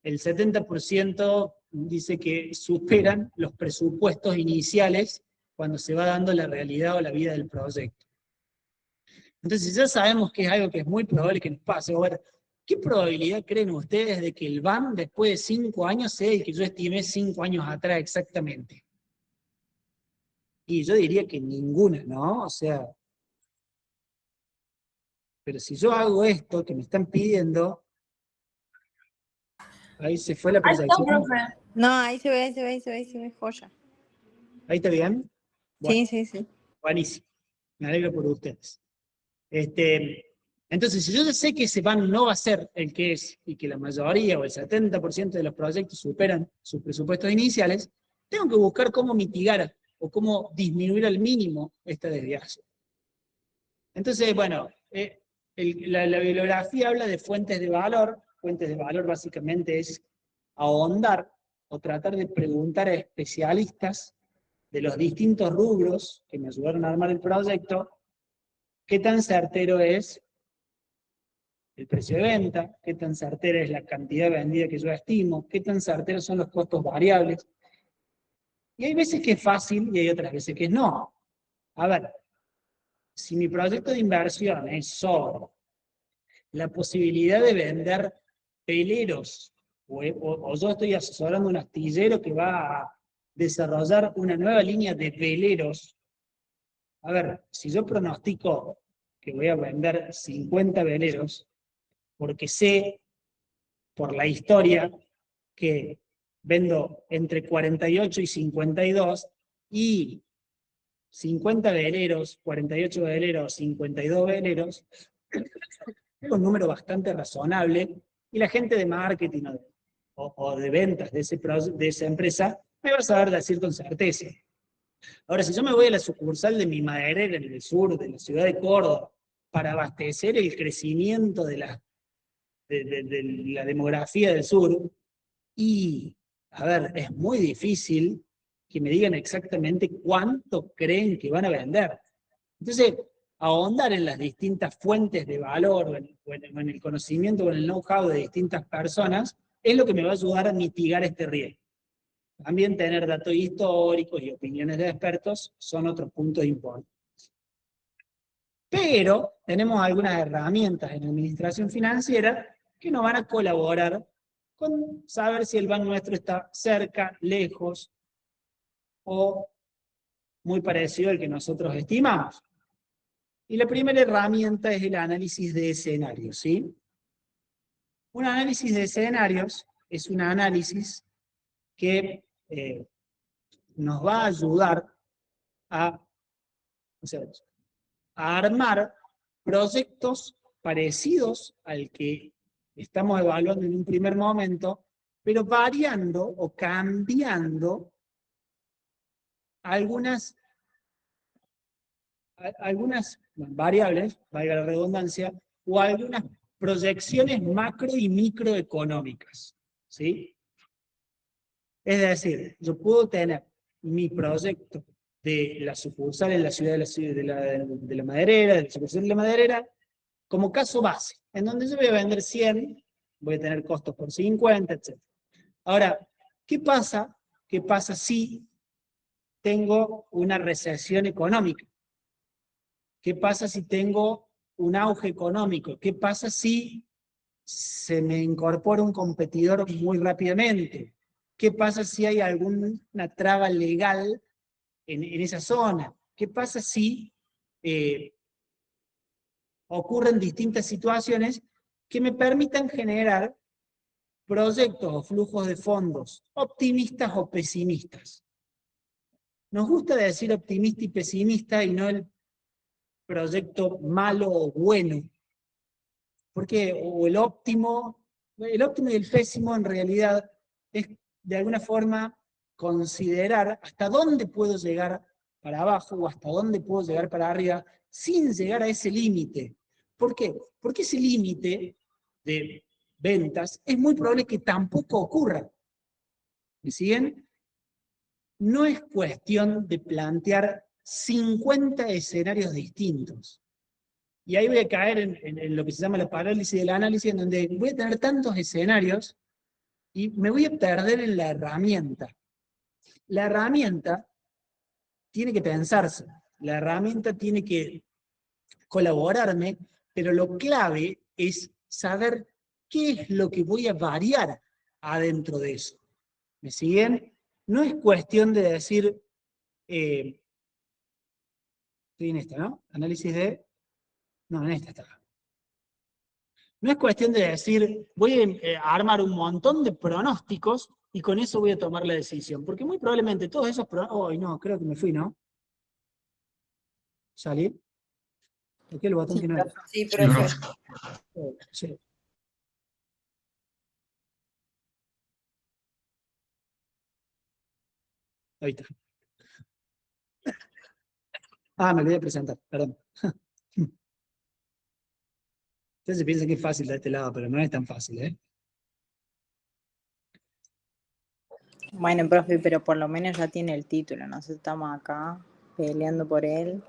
70% dice que superan los presupuestos iniciales cuando se va dando la realidad o la vida del proyecto. Entonces ya sabemos que es algo que es muy probable que nos pase. A ver, ¿qué probabilidad creen ustedes de que el VAN después de 5 años sea el que yo estimé 5 años atrás exactamente? Y yo diría que ninguna, ¿no? O sea, pero si yo hago esto que me están pidiendo, ahí se fue la Ahí está, proyección. profe. No, ahí se ve, joya. ¿Ahí está bien? Bueno, Sí. buenísimo. Me alegro por ustedes. Entonces, si yo ya sé que ese VAN no va a ser el que es, y que la mayoría o el 70% de los proyectos superan sus presupuestos iniciales, tengo que buscar cómo mitigar o cómo disminuir al mínimo esta desviación. Entonces, bueno, la bibliografía habla de fuentes de valor. Fuentes de valor básicamente es ahondar o tratar de preguntar a especialistas de los distintos rubros que me ayudaron a armar el proyecto, qué tan certero es el precio de venta, qué tan certera es la cantidad vendida que yo estimo, qué tan certeros son los costos variables. Y hay veces que es fácil y hay otras veces que no. A ver, si mi proyecto de inversión es sobre la posibilidad de vender peleros, o yo estoy asesorando un astillero que va a desarrollar una nueva línea de veleros, a ver, si yo pronostico que voy a vender 50 veleros, porque sé por la historia que vendo entre 48 y 52, y 50 veleros, 48 veleros, 52 veleros, es un número bastante razonable, y la gente de marketing o de ventas de esa empresa me va a saber decir con certeza. Ahora, si yo me voy a la sucursal de mi maderera en el sur de la ciudad de Córdoba para abastecer el crecimiento de la demografía del sur, y, a ver, es muy difícil que me digan exactamente cuánto creen que van a vender. Entonces, ahondar en las distintas fuentes de valor, o en el conocimiento, o en el know-how de distintas personas, es lo que me va a ayudar a mitigar este riesgo. También tener datos históricos y opiniones de expertos son otros puntos importantes. Pero tenemos algunas herramientas en administración financiera que nos van a colaborar con saber si el banco nuestro está cerca, lejos, o muy parecido al que nosotros estimamos. Y la primera herramienta es el análisis de escenarios, ¿sí? Un análisis de escenarios es un análisis que nos va a ayudar a, o sea, a armar proyectos parecidos al que estamos evaluando en un primer momento, pero variando o cambiando algunas variables, valga la redundancia, o algunas proyecciones macro y microeconómicas, ¿sí? Es decir, yo puedo tener mi proyecto de la sucursal en la ciudad de la Maderera, de la sucursal de la Maderera, como caso base, en donde yo voy a vender 100, voy a tener costos por 50, etc. Ahora, ¿qué pasa si tengo una recesión económica? ¿Qué pasa si tengo un auge económico? ¿Qué pasa si se me incorpora un competidor muy rápidamente? ¿Qué pasa si hay alguna traba legal en esa zona? ¿Qué pasa si ocurren distintas situaciones que me permitan generar proyectos o flujos de fondos optimistas o pesimistas? Nos gusta decir optimista y pesimista y no el proyecto malo o bueno, porque o el óptimo y el pésimo en realidad es de alguna forma considerar hasta dónde puedo llegar para abajo o hasta dónde puedo llegar para arriba sin llegar a ese límite. ¿Por qué? Porque ese límite de ventas es muy probable que tampoco ocurra. ¿Me siguen? No es cuestión de plantear 50 escenarios distintos. Y ahí voy a caer en lo que se llama la parálisis del análisis, en donde voy a tener tantos escenarios y me voy a perder en la herramienta. La herramienta tiene que pensarse, la herramienta tiene que colaborarme, pero lo clave es saber qué es lo que voy a variar adentro de eso. ¿Me siguen? No es cuestión de decir, estoy en esta, ¿no? Análisis de... No, en esta está. No es cuestión de decir, voy a armar un montón de pronósticos y con eso voy a tomar la decisión. Porque muy probablemente todos esos pronósticos... ¡Ay, no! Creo que me fui, ¿no? ¿Salí? ¿Por qué el botón que no era? Sí, profe. Sí. Ahí está. Ah, me olvidé de presentar, perdón. Ustedes se piensan que es fácil de este lado, pero no es tan fácil, ¿eh? Bueno, profe, pero por lo menos ya tiene el título, nosotros estamos acá peleando por él.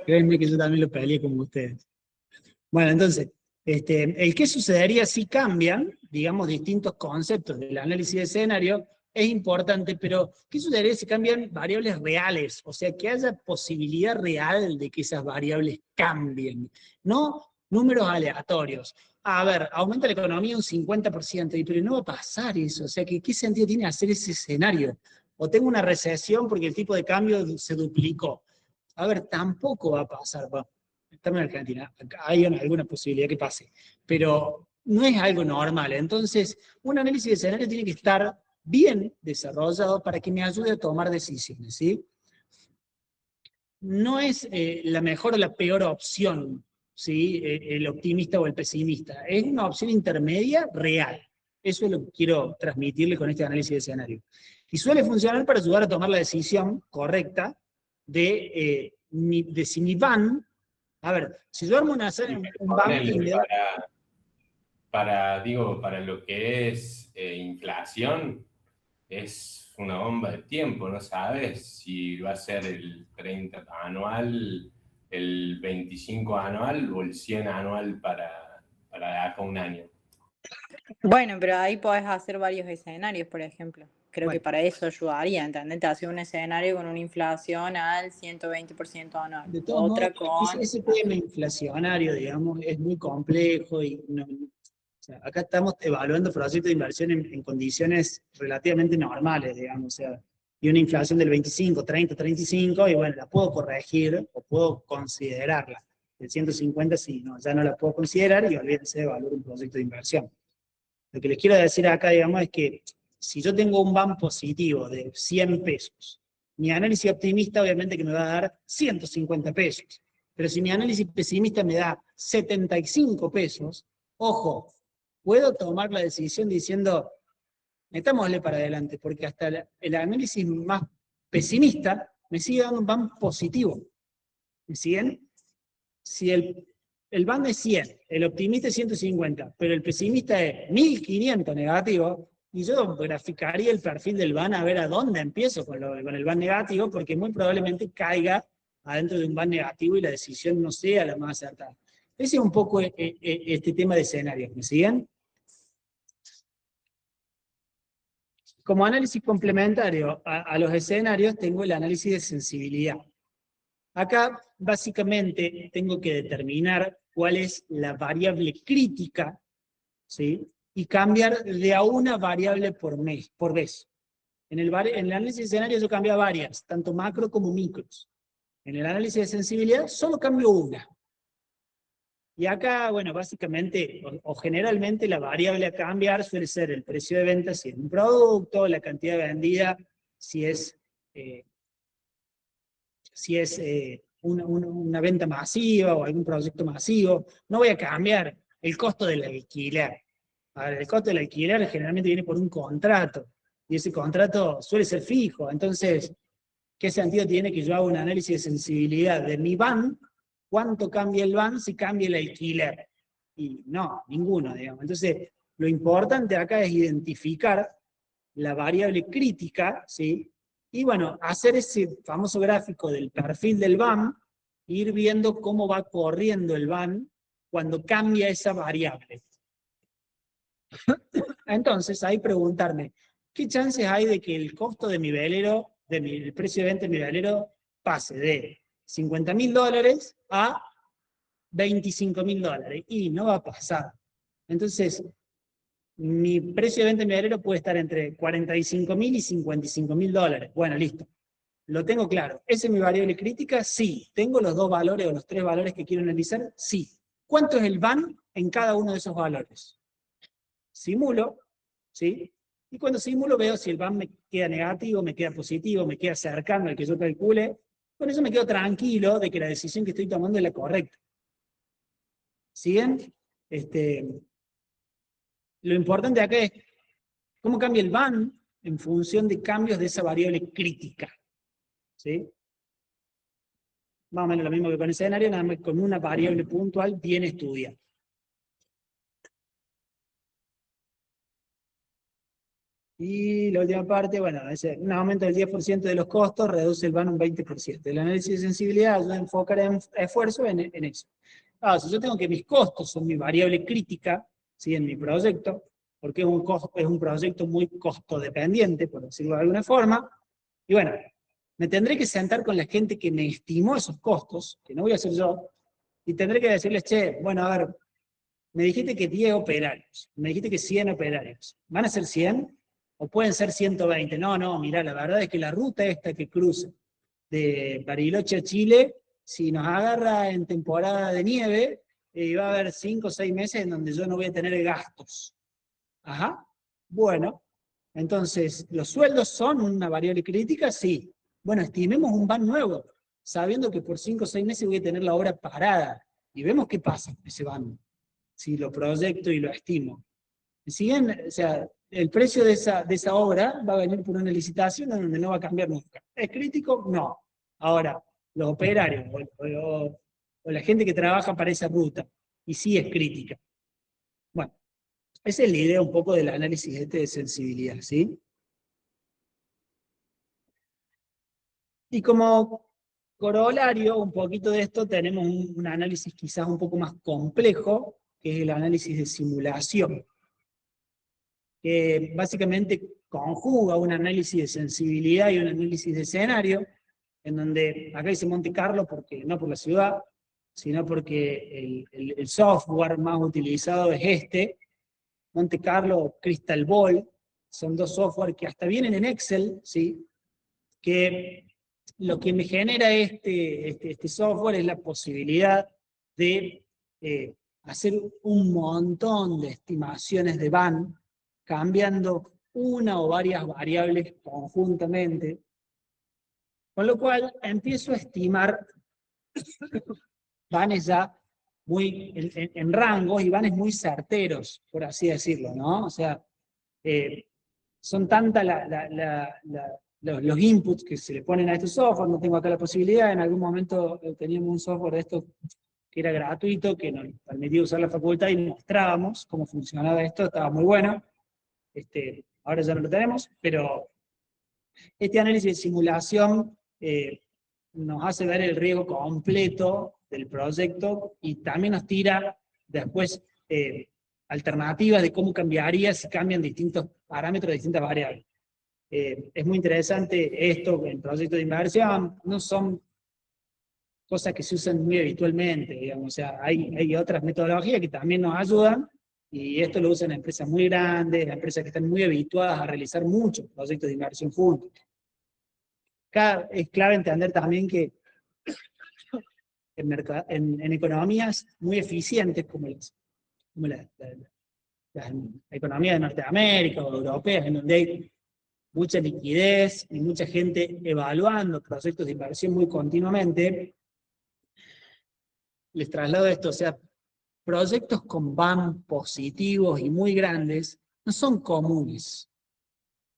Créanme que yo también lo peleé como ustedes. Bueno, entonces, el qué sucedería si cambian, digamos, distintos conceptos del análisis de escenario, es importante, pero ¿qué sucedería si cambian variables reales? O sea, que haya posibilidad real de que esas variables cambien, no números aleatorios. A ver, aumenta la economía un 50%, pero no va a pasar eso. O sea, ¿qué sentido tiene hacer ese escenario? O tengo una recesión porque el tipo de cambio se duplicó. A ver, tampoco va a pasar. Estamos en Argentina, hay alguna posibilidad que pase, pero no es algo normal. Entonces, un análisis de escenario tiene que estar bien desarrollado para que me ayude a tomar decisiones, ¿sí? No es la mejor o la peor opción, ¿sí? El optimista o el pesimista. Es una opción intermedia real. Eso es lo que quiero transmitirle con este análisis de escenario. Y suele funcionar para ayudar a tomar la decisión correcta de si mi van... A ver, si yo armo un banking de... Para lo que es inflación, es una bomba de tiempo, no sabes si va a ser el 30 anual, el 25 anual o el 100 anual para acá un año. Bueno, pero ahí podés hacer varios escenarios, por ejemplo. Creo que Bueno, para eso ayudaría, ¿entendés? Te hace un escenario con una inflación al 120% anual. de todos modos, Otra con... ese tema inflacionario, digamos, es muy complejo y no, o sea, acá estamos evaluando proyectos de inversión en condiciones relativamente normales, digamos, o sea, y una inflación del 25, 30, 35, y bueno, la puedo corregir o puedo considerarla. El 150 sí, no, ya no la puedo considerar y olvídense de evaluar un proyecto de inversión. Lo que les quiero decir acá, digamos, es que si yo tengo un BAM positivo de 100 pesos, mi análisis optimista obviamente que me va a dar 150 pesos. Pero si mi análisis pesimista me da 75 pesos, ojo, puedo tomar la decisión diciendo, metámosle para adelante, porque hasta el análisis más pesimista me sigue dando un BAM positivo. ¿Me siguen? Si el BAM es 100, el optimista es 150, pero el pesimista es 1500 negativo, y yo graficaría el perfil del BAM a ver a dónde empiezo con el BAM negativo, porque muy probablemente caiga adentro de un BAM negativo y la decisión no sea la más acertada. Ese es un poco este tema de escenarios, ¿me siguen? como análisis complementario a los escenarios, tengo el análisis de sensibilidad. Acá, básicamente, tengo que determinar cuál es la variable crítica, ¿sí? Y cambiar de a una variable por vez. En el análisis de escenario yo cambio varias, tanto macro como micros. En el análisis de sensibilidad solo cambio una. Y acá, bueno, básicamente, o generalmente la variable a cambiar suele ser el precio de venta si es un producto, la cantidad vendida si es una venta masiva o algún proyecto masivo. No voy a cambiar el costo del alquiler. A ver, el costo del alquiler generalmente viene por un contrato, y ese contrato suele ser fijo. Entonces, ¿qué sentido tiene que yo haga un análisis de sensibilidad de mi van? ¿Cuánto cambia el van si cambia el alquiler? Y no, ninguno, digamos. Entonces, lo importante acá es identificar la variable crítica, ¿sí? Y bueno, hacer ese famoso gráfico del perfil del van, e ir viendo cómo va corriendo el van cuando cambia esa variable. Entonces, ahí preguntarme, ¿qué chances hay de que el costo de mi velero, el precio de venta de mi velero, pase de $50.000 a $25.000? Y no va a pasar. Entonces, mi precio de venta de mi velero puede estar entre $45.000 y $55.000. Bueno, listo. Lo tengo claro. ¿Esa es mi variable crítica? Sí. ¿Tengo los dos valores o los tres valores que quiero analizar? Sí. ¿Cuánto es el van en cada uno de esos valores? Simulo, ¿sí? Y cuando simulo veo si el van me queda negativo, me queda positivo, me queda cercano al que yo calcule. Con eso me quedo tranquilo de que la decisión que estoy tomando es la correcta. ¿Siguen? Lo importante acá es cómo cambia el van en función de cambios de esa variable crítica. ¿Sí? Más o menos lo mismo que con el escenario, nada más con una variable puntual bien estudiada. Y la última parte, bueno, es un aumento del 10% de los costos, reduce el van un 20%. El análisis de sensibilidad ayuda a enfocar esfuerzo en eso. Si yo tengo que mis costos son mi variable crítica, ¿sí? En mi proyecto, porque es un proyecto muy costodependiente, por decirlo de alguna forma, y bueno, me tendré que sentar con la gente que me estimó esos costos, que no voy a hacer yo, y tendré que decirles, che, bueno, a ver, me dijiste que 10 operarios, me dijiste que 100 operarios, ¿van a ser 100? ¿O pueden ser 120? No, mirá, la verdad es que la ruta esta que cruza de Bariloche a Chile, si nos agarra en temporada de nieve, va a haber 5 o 6 meses en donde yo no voy a tener gastos. Ajá, bueno, entonces, ¿los sueldos son una variable crítica? Sí. Bueno, estimemos un van nuevo, sabiendo que por 5 o 6 meses voy a tener la obra parada, y vemos qué pasa con ese van, si lo proyecto y lo estimo. Si bien, o sea, el precio de esa obra va a venir por una licitación en donde no va a cambiar nunca. ¿Es crítico? No. Ahora, los operarios o la gente que trabaja para esa ruta, y sí es crítica. Bueno, esa es la idea un poco del análisis de sensibilidad, ¿sí? Y como corolario, un poquito de esto, tenemos un análisis quizás un poco más complejo, que es el análisis de simulación, que básicamente conjuga un análisis de sensibilidad y un análisis de escenario, en donde acá dice Monte Carlo, porque no por la ciudad, sino porque el software más utilizado es este, Monte Carlo o Crystal Ball, son dos software que hasta vienen en Excel, ¿sí? Que lo que me genera este software es la posibilidad de hacer un montón de estimaciones de van, cambiando una o varias variables conjuntamente, con lo cual empiezo a estimar vanes ya muy en rangos y vanes muy certeros, por así decirlo, ¿no? O sea, son tantas los inputs que se le ponen a este software, no tengo acá la posibilidad, en algún momento teníamos un software de esto que era gratuito, que nos permitía usar la facultad y mostrábamos cómo funcionaba esto, estaba muy bueno. Ahora ya no lo tenemos, pero este análisis de simulación nos hace ver el riesgo completo del proyecto y también nos tira después alternativas de cómo cambiaría si cambian distintos parámetros, distintas variables. Es muy interesante esto en proyectos de inversión, no son cosas que se usan muy habitualmente, digamos, o sea, hay otras metodologías que también nos ayudan, y esto lo usan empresas muy grandes, empresas que están muy habituadas a realizar muchos proyectos de inversión juntos. Es clave entender también que en economías muy eficientes como las economías de Norteamérica o europeas, en donde hay mucha liquidez y mucha gente evaluando proyectos de inversión muy continuamente, les traslado esto, o sea, proyectos con BAM positivos y muy grandes no son comunes,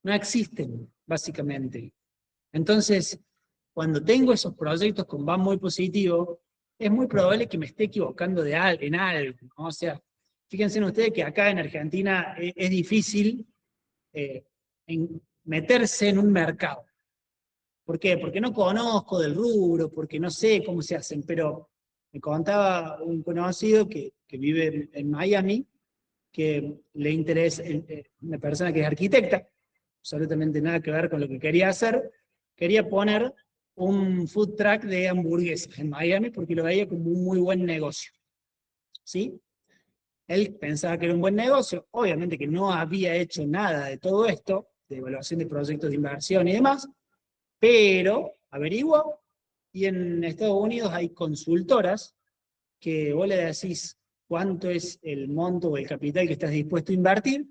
no existen, básicamente. Entonces, cuando tengo esos proyectos con BAM muy positivo, es muy probable que me esté equivocando en algo, ¿no? O sea, fíjense ustedes que acá en Argentina es difícil meterse en un mercado. ¿Por qué? Porque no conozco del rubro, porque no sé cómo se hacen, pero me contaba un conocido que vive en Miami, que le interesa, una persona que es arquitecta, absolutamente nada que ver con lo que quería hacer, quería poner un food truck de hamburguesas en Miami porque lo veía como un muy buen negocio. ¿Sí? Él pensaba que era un buen negocio, obviamente que no había hecho nada de todo esto, de evaluación de proyectos de inversión y demás, pero averiguó, y en Estados Unidos hay consultoras que vos le decís cuánto es el monto o el capital que estás dispuesto a invertir,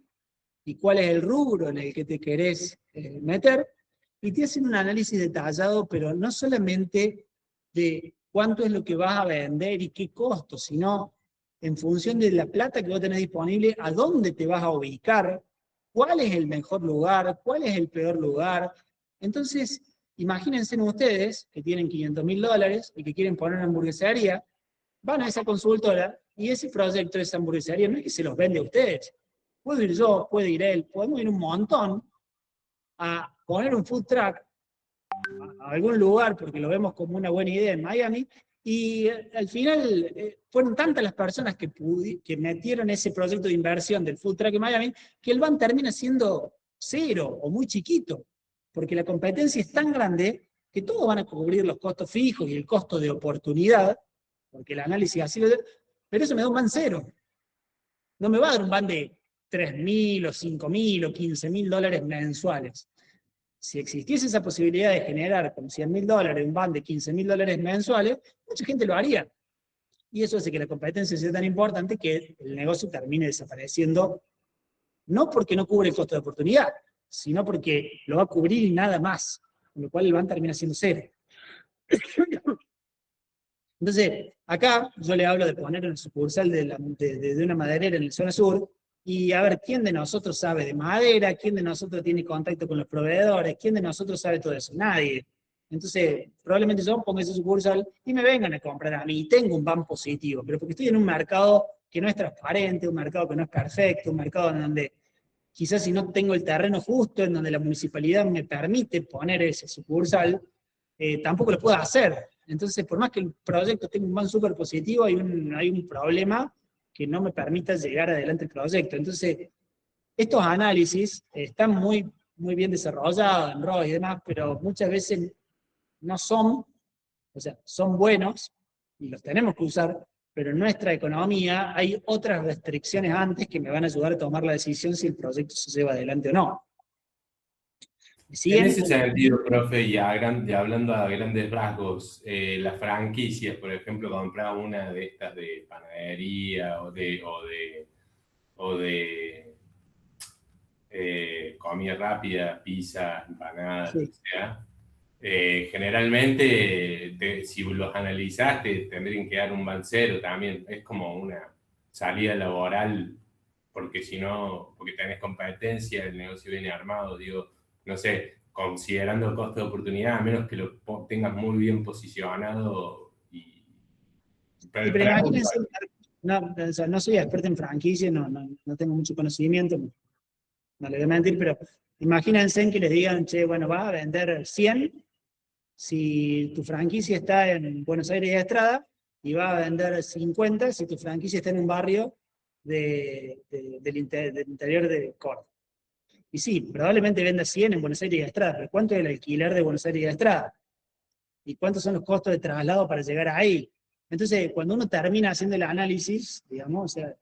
y cuál es el rubro en el que te querés meter, y te hacen un análisis detallado, pero no solamente de cuánto es lo que vas a vender y qué costo, sino en función de la plata que vos tenés disponible, a dónde te vas a ubicar, cuál es el mejor lugar, cuál es el peor lugar. Entonces, imagínense ustedes que tienen $500.000 y que quieren poner una hamburguesería, van a esa consultora y ese proyecto de esa hamburguesería no es que se los vende a ustedes. Puedo ir yo, puede ir él, podemos ir un montón a poner un food truck a algún lugar porque lo vemos como una buena idea en Miami, y al final fueron tantas las personas que metieron ese proyecto de inversión del food truck en Miami que el van termina siendo cero o muy chiquito, porque la competencia es tan grande que todos van a cubrir los costos fijos y el costo de oportunidad, porque el análisis así lo... Pero eso me da un van cero. No me va a dar un van de 3.000 o 5.000 o 15.000 dólares mensuales. Si existiese esa posibilidad de generar con $100.000 un van de 15.000 dólares mensuales, mucha gente lo haría. Y eso hace que la competencia sea tan importante que el negocio termine desapareciendo, no porque no cubre el costo de oportunidad, sino porque lo va a cubrir y nada más, con lo cual el van termina siendo cero. Entonces, acá yo le hablo de poner una sucursal de una maderera en el zona sur, y a ver, ¿quién de nosotros sabe de madera? ¿Quién de nosotros tiene contacto con los proveedores? ¿Quién de nosotros sabe todo eso? Nadie. Entonces, probablemente yo ponga esa sucursal y me vengan a comprar a mí. Tengo un van positivo, pero porque estoy en un mercado que no es transparente, un mercado que no es perfecto, un mercado en donde quizás si no tengo el terreno justo, en donde la municipalidad me permite poner esa sucursal, tampoco lo puedo hacer. Entonces, por más que el proyecto tenga un van súper positivo, hay un problema que no me permita llegar adelante el proyecto. Entonces, estos análisis están muy, muy bien desarrollados en ROI y demás, pero muchas veces no son, o sea, son buenos y los tenemos que usar, pero en nuestra economía hay otras restricciones antes que me van a ayudar a tomar la decisión si el proyecto se lleva adelante o no. En ese sentido, profe, y hablando a grandes rasgos, las franquicias, por ejemplo, comprar una de estas de panadería o de comida rápida, pizza, empanadas, Sí. lo que sea, generalmente, si los analizaste, tendrían que dar un van cero también. Es como una salida laboral, porque si no, porque tenés competencia, el negocio viene armado, digo, no sé, considerando el costo de oportunidad, a menos que lo tengas muy bien posicionado. Pero imagínense, no, o sea, no soy experto en franquicia, no tengo mucho conocimiento, no le voy a mentir, pero imagínense en que les digan, che, bueno, vas a vender 100 si tu franquicia está en Buenos Aires y Estrada, y va a vender 50 si tu franquicia está en un barrio del interior de Córdoba. Y sí, probablemente venda 100 en Buenos Aires y Estrada, pero ¿cuánto es el alquiler de Buenos Aires y Estrada? ¿Y cuántos son los costos de traslado para llegar ahí? Entonces, cuando uno termina haciendo el análisis, digamos, o sea,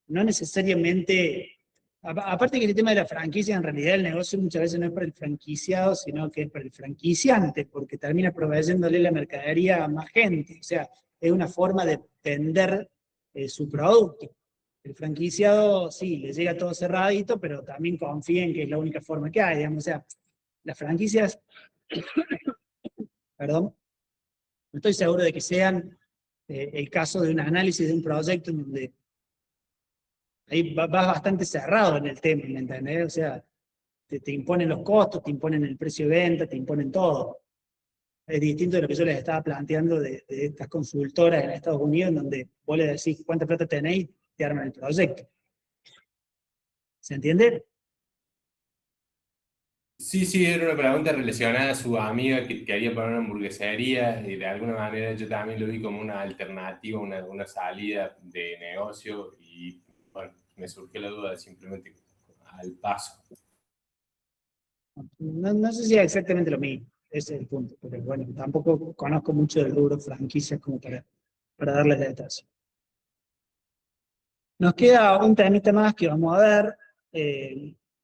no necesariamente, aparte que el tema de la franquicia, en realidad el negocio muchas veces no es para el franquiciado, sino que es para el franquiciante, porque termina proveyéndole la mercadería a más gente, o sea, es una forma de vender su producto. El franquiciado, sí, le llega todo cerradito, pero también confía en que es la única forma que hay, digamos, o sea, las franquicias, perdón, no estoy seguro de que sean el caso de un análisis de un proyecto en donde ahí vas bastante cerrado en el tema, ¿me entendés? O sea, te imponen los costos, te imponen el precio de venta, te imponen todo. Es distinto de lo que yo les estaba planteando de estas consultoras en Estados Unidos, en donde vos le decís cuánta plata tenéis, te arman el proyecto. ¿Se entiende? Sí, sí, era una pregunta relacionada a su amiga que quería poner una hamburguesería y de alguna manera yo también lo vi como una alternativa, una salida de negocio y bueno, me surgió la duda simplemente al paso. No sé si es exactamente lo mismo, ese es el punto, pero bueno, tampoco conozco mucho del rubro franquicias como para darles detalles. Nos queda un temita más que vamos a ver,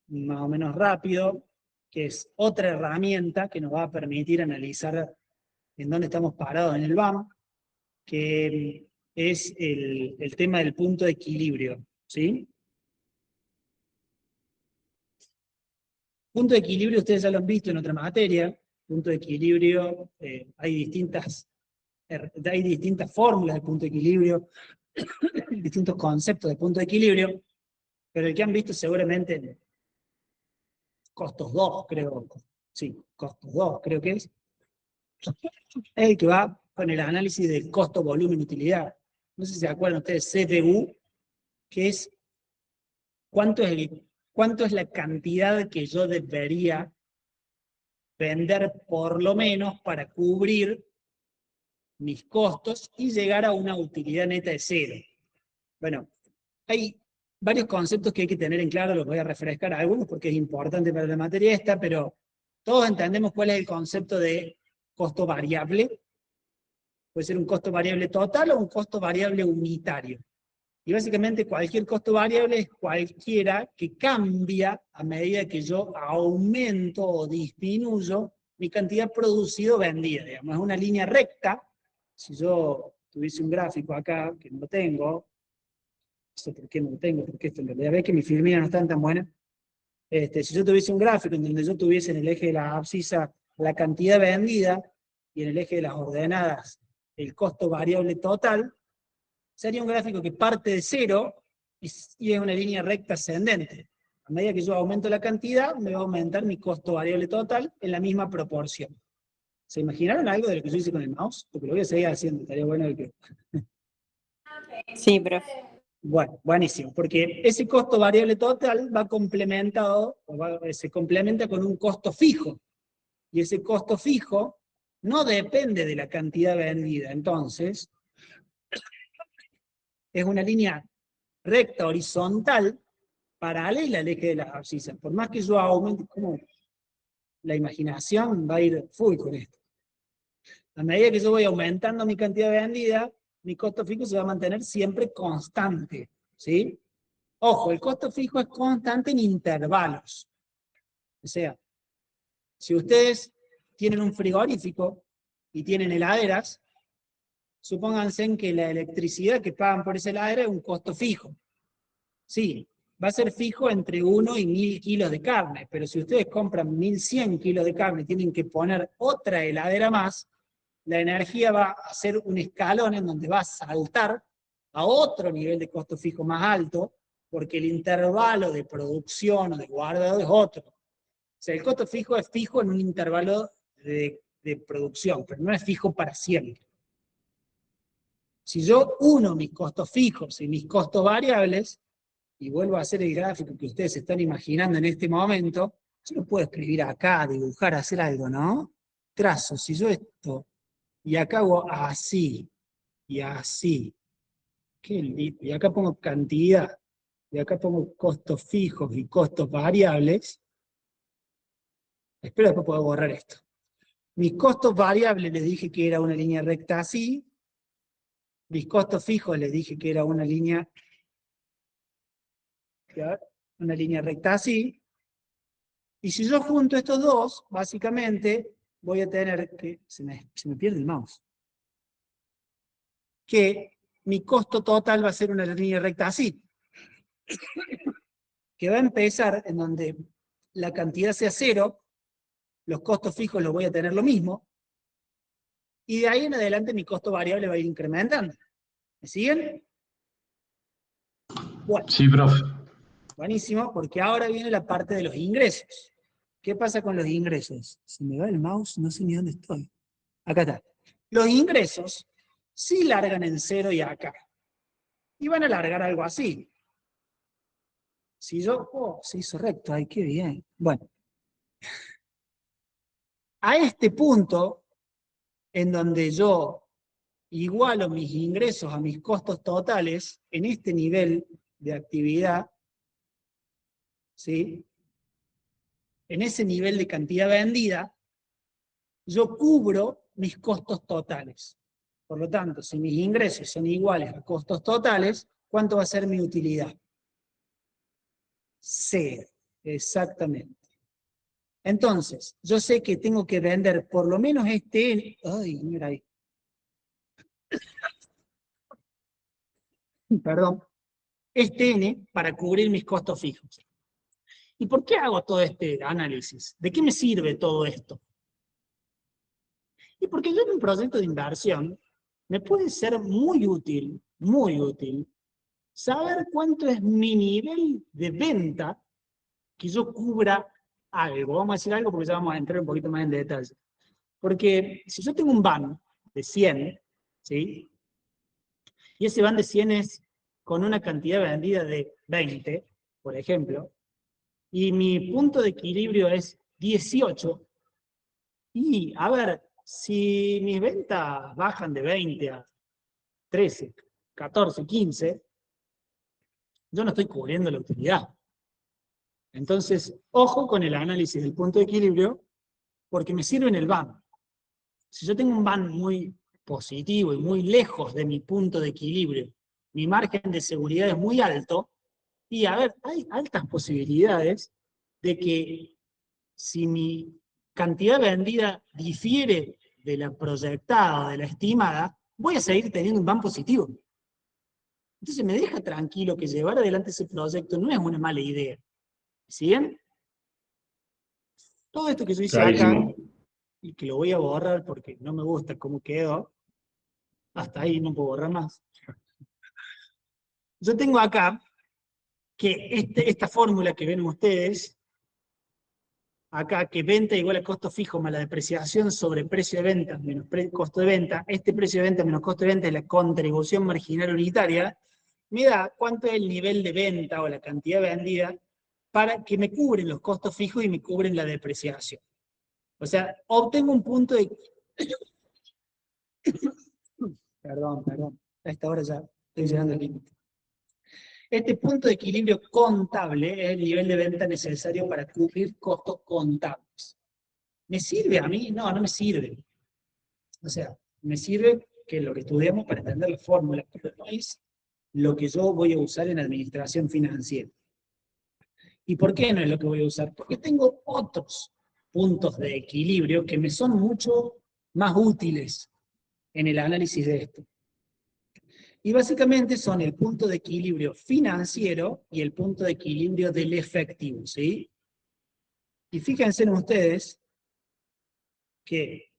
más o menos rápido, que es otra herramienta que nos va a permitir analizar en dónde estamos parados en el BAM, que es el tema del punto de equilibrio, ¿sí? Punto de equilibrio, ustedes ya lo han visto en otra materia, punto de equilibrio, hay distintas fórmulas de punto de equilibrio, distintos conceptos de punto de equilibrio, pero el que han visto seguramente costos 2, creo, sí, costos 2, creo que es el que va con el análisis del costo, volumen, utilidad. No sé si se acuerdan ustedes, CPU, que es cuánto es la cantidad que yo debería vender por lo menos para cubrir mis costos y llegar a una utilidad neta de 0. Bueno, hay varios conceptos que hay que tener en claro, los voy a refrescar a algunos porque es importante para la materia esta, pero todos entendemos cuál es el concepto de costo variable. Puede ser un costo variable total o un costo variable unitario. Y básicamente cualquier costo variable es cualquiera que cambia a medida que yo aumento o disminuyo mi cantidad producida o vendida. Digamos, es una línea recta. Si yo tuviese un gráfico acá, que no lo tengo, no sé por qué no lo tengo, porque esto en realidad ve que mis filminas no están tan buenas. Si yo tuviese un gráfico en donde yo tuviese en el eje de la abscisa la cantidad vendida y en el eje de las ordenadas el costo variable total, sería un gráfico que parte de 0 y es una línea recta ascendente. A medida que yo aumento la cantidad, me va a aumentar mi costo variable total en la misma proporción. ¿Se imaginaron algo de lo que yo hice con el mouse? Porque lo voy a seguir haciendo, estaría bueno que... Sí, profe. Bueno, buenísimo, porque ese costo variable total va complementado, se complementa con un costo fijo, y ese costo fijo no depende de la cantidad vendida, entonces es una línea recta horizontal paralela al eje de las abscisas. Por más que yo aumente, como la imaginación va a ir full con esto. A medida que yo voy aumentando mi cantidad vendida, mi costo fijo se va a mantener siempre constante, ¿sí? Ojo, el costo fijo es constante en intervalos. O sea, si ustedes tienen un frigorífico y tienen heladeras, supónganse en que la electricidad que pagan por esa heladera es un costo fijo. Sí, va a ser fijo entre 1 y 1000 kilos de carne, pero si ustedes compran 1100 kilos de carne y tienen que poner otra heladera más, la energía va a ser un escalón en donde va a saltar a otro nivel de costo fijo más alto, porque el intervalo de producción o de guardado es otro. O sea, el costo fijo es fijo en un intervalo de producción, pero no es fijo para siempre. Si yo uno mis costos fijos y mis costos variables, y vuelvo a hacer el gráfico que ustedes están imaginando en este momento, yo lo puedo escribir acá, dibujar, hacer algo, ¿no? Trazo, si yo esto, y acá hago así, y así, qué lindo, y acá pongo cantidad, y acá pongo costos fijos y costos variables, espero después poder borrar esto. Mis costos variables les dije que era una línea recta así, mis costos fijos les dije que era una línea recta así, y si yo junto estos dos, básicamente voy a tener que, se me pierde el mouse, que mi costo total va a ser una línea recta así, que va a empezar en donde la cantidad sea 0, los costos fijos los voy a tener lo mismo, y de ahí en adelante mi costo variable va a ir incrementando. ¿Me siguen? Bueno. Sí, profe. Buenísimo, porque ahora viene la parte de los ingresos. ¿Qué pasa con los ingresos? Se me va el mouse, no sé ni dónde estoy. Acá está. Los ingresos sí largan en 0 y acá. Y van a largar algo así. Si yo... Oh, se hizo recto, ay, qué bien. Bueno. A este punto, en donde yo igualo mis ingresos a mis costos totales, en este nivel de actividad, ¿sí? En ese nivel de cantidad vendida, yo cubro mis costos totales. Por lo tanto, si mis ingresos son iguales a costos totales, ¿cuánto va a ser mi utilidad? 0, exactamente. Entonces, yo sé que tengo que vender por lo menos este... Ay, mira ahí. Perdón. Este N para cubrir mis costos fijos. ¿Y por qué hago todo este análisis? ¿De qué me sirve todo esto? Y porque yo en un proyecto de inversión me puede ser muy útil, saber cuánto es mi nivel de venta que yo cubra algo. Vamos a decir algo porque ya vamos a entrar un poquito más en detalle. Porque si yo tengo un van de 100, ¿sí? Y ese van de 100 es con una cantidad vendida de 20, por ejemplo, y mi punto de equilibrio es 18, y a ver, si mis ventas bajan de 20 a 13, 14, 15, yo no estoy cubriendo la utilidad. Entonces, ojo con el análisis del punto de equilibrio, porque me sirve en el van. Si yo tengo un van muy positivo y muy lejos de mi punto de equilibrio, mi margen de seguridad es muy alto, y a ver, hay altas posibilidades de que si mi cantidad vendida difiere de la proyectada o de la estimada, voy a seguir teniendo un van positivo. Entonces me deja tranquilo que llevar adelante ese proyecto no es una mala idea. ¿Siguen? Todo esto que yo hice acá, y que lo voy a borrar porque no me gusta cómo quedó, hasta ahí no puedo borrar más. Yo tengo acá que esta fórmula que ven ustedes, acá que venta igual a costo fijo más la depreciación sobre precio de venta menos costo de venta, este precio de venta menos costo de venta es la contribución marginal unitaria, me da cuánto es el nivel de venta o la cantidad vendida para que me cubren los costos fijos y me cubren la depreciación. O sea, obtengo un punto de... Perdón, a esta hora ya estoy llegando al límite. Este punto de equilibrio contable es el nivel de venta necesario para cubrir costos contables. ¿Me sirve a mí? No, no me sirve. O sea, me sirve que lo que estudiamos para entender la fórmula, pero no es lo que yo voy a usar en administración financiera. ¿Y por qué no es lo que voy a usar? Porque tengo otros puntos de equilibrio que me son mucho más útiles en el análisis de esto. Y básicamente son el punto de equilibrio financiero y el punto de equilibrio del efectivo, ¿sí? Y fíjense en ustedes que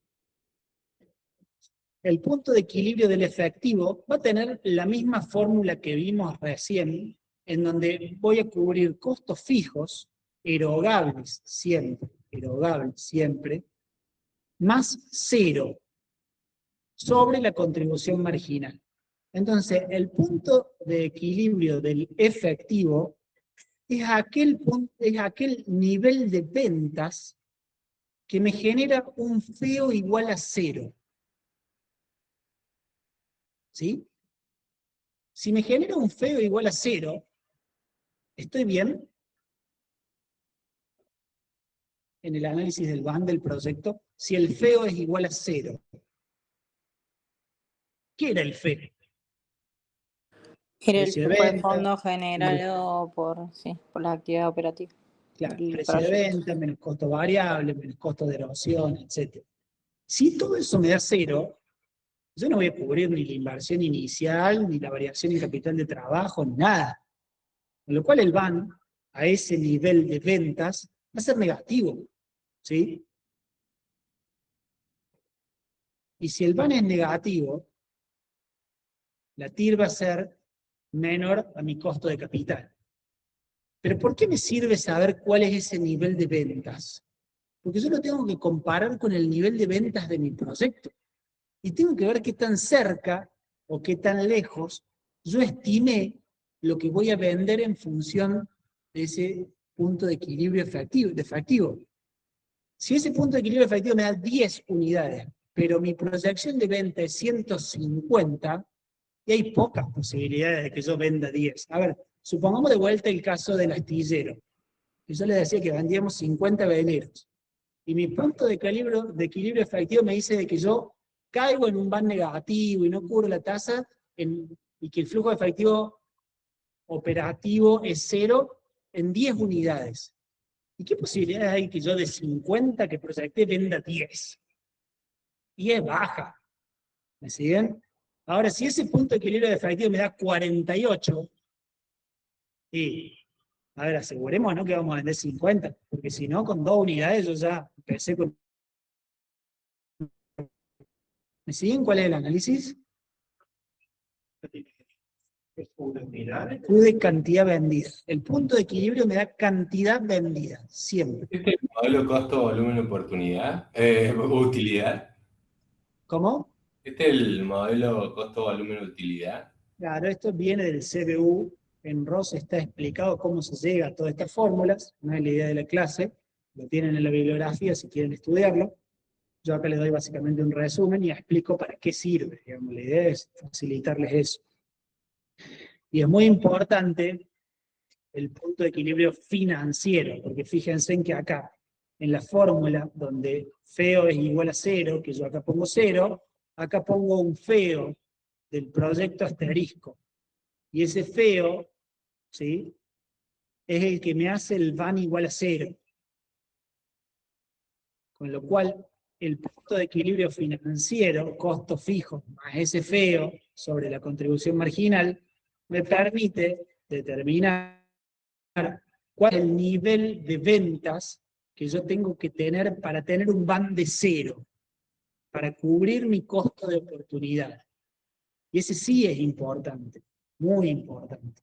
el punto de equilibrio del efectivo va a tener la misma fórmula que vimos recién, en donde voy a cubrir costos fijos, erogables siempre, más 0 sobre la contribución marginal. Entonces, el punto de equilibrio del efectivo es aquel nivel de ventas que me genera un feo igual a 0. ¿Sí? Si me genera un feo igual a 0, ¿Estoy bien en el análisis del BAN del proyecto? Si el feo es igual a 0. ¿Qué era el feo? Era el Precio de flujo de venta, fondos generado por, sí, por la actividad operativa claro, del precio de proyecto. venta, menos costo variable, menos costo de erosión, etc. Si todo eso me da 0, yo no voy a cubrir ni la inversión inicial, ni la variación en capital de trabajo, ni nada. Con lo cual el BAN, a ese nivel de ventas, va a ser negativo. ¿Sí? Y si el BAN es negativo, la TIR va a ser menor a mi costo de capital. ¿Pero por qué me sirve saber cuál es ese nivel de ventas? Porque yo lo tengo que comparar con el nivel de ventas de mi proyecto. Y tengo que ver qué tan cerca o qué tan lejos yo estimé lo que voy a vender en función de ese punto de equilibrio efectivo. Si ese punto de equilibrio efectivo me da 10 unidades, pero mi proyección de venta es 150, y hay pocas posibilidades de que yo venda 10. A ver, supongamos de vuelta el caso del astillero, que yo les decía que vendíamos 50 veleros, y mi punto de equilibrio efectivo me dice de que yo caigo en un BAN negativo y no cubro la tasa, y que el flujo efectivo operativo es 0 en 10 unidades. ¿Y qué posibilidades hay que yo de 50 que proyecté venda 10? Y es baja. ¿Me siguen? Ahora, si ese punto de equilibrio efectivo me da 48, y, a ver, aseguremos, ¿no?, que vamos a vender 50, porque si no, con 2 unidades yo ya empecé con... ¿Me siguen cuál es el análisis? Q de cantidad vendida. El punto de equilibrio me da cantidad vendida, siempre. ¿Este es el modelo costo-volumen-oportunidad? ¿Utilidad? ¿Cómo? ¿Este es el modelo costo-volumen-utilidad? Claro, esto viene del CBU. En ROS está explicado cómo se llega a todas estas fórmulas. No es la idea de la clase. Lo tienen en la bibliografía si quieren estudiarlo. Yo acá les doy básicamente un resumen y explico para qué sirve. Digamos, la idea es facilitarles eso. Y es muy importante el punto de equilibrio financiero, porque fíjense en que acá, en la fórmula donde feo es igual a 0, que yo acá pongo 0, acá pongo un feo del proyecto asterisco. Y ese feo, ¿sí?, es el que me hace el BAN igual a 0. Con lo cual, el punto de equilibrio financiero, costo fijo, más ese feo sobre la contribución marginal, me permite determinar cuál es el nivel de ventas que yo tengo que tener para tener un BAN de 0, para cubrir mi costo de oportunidad. Y ese sí es importante, muy importante.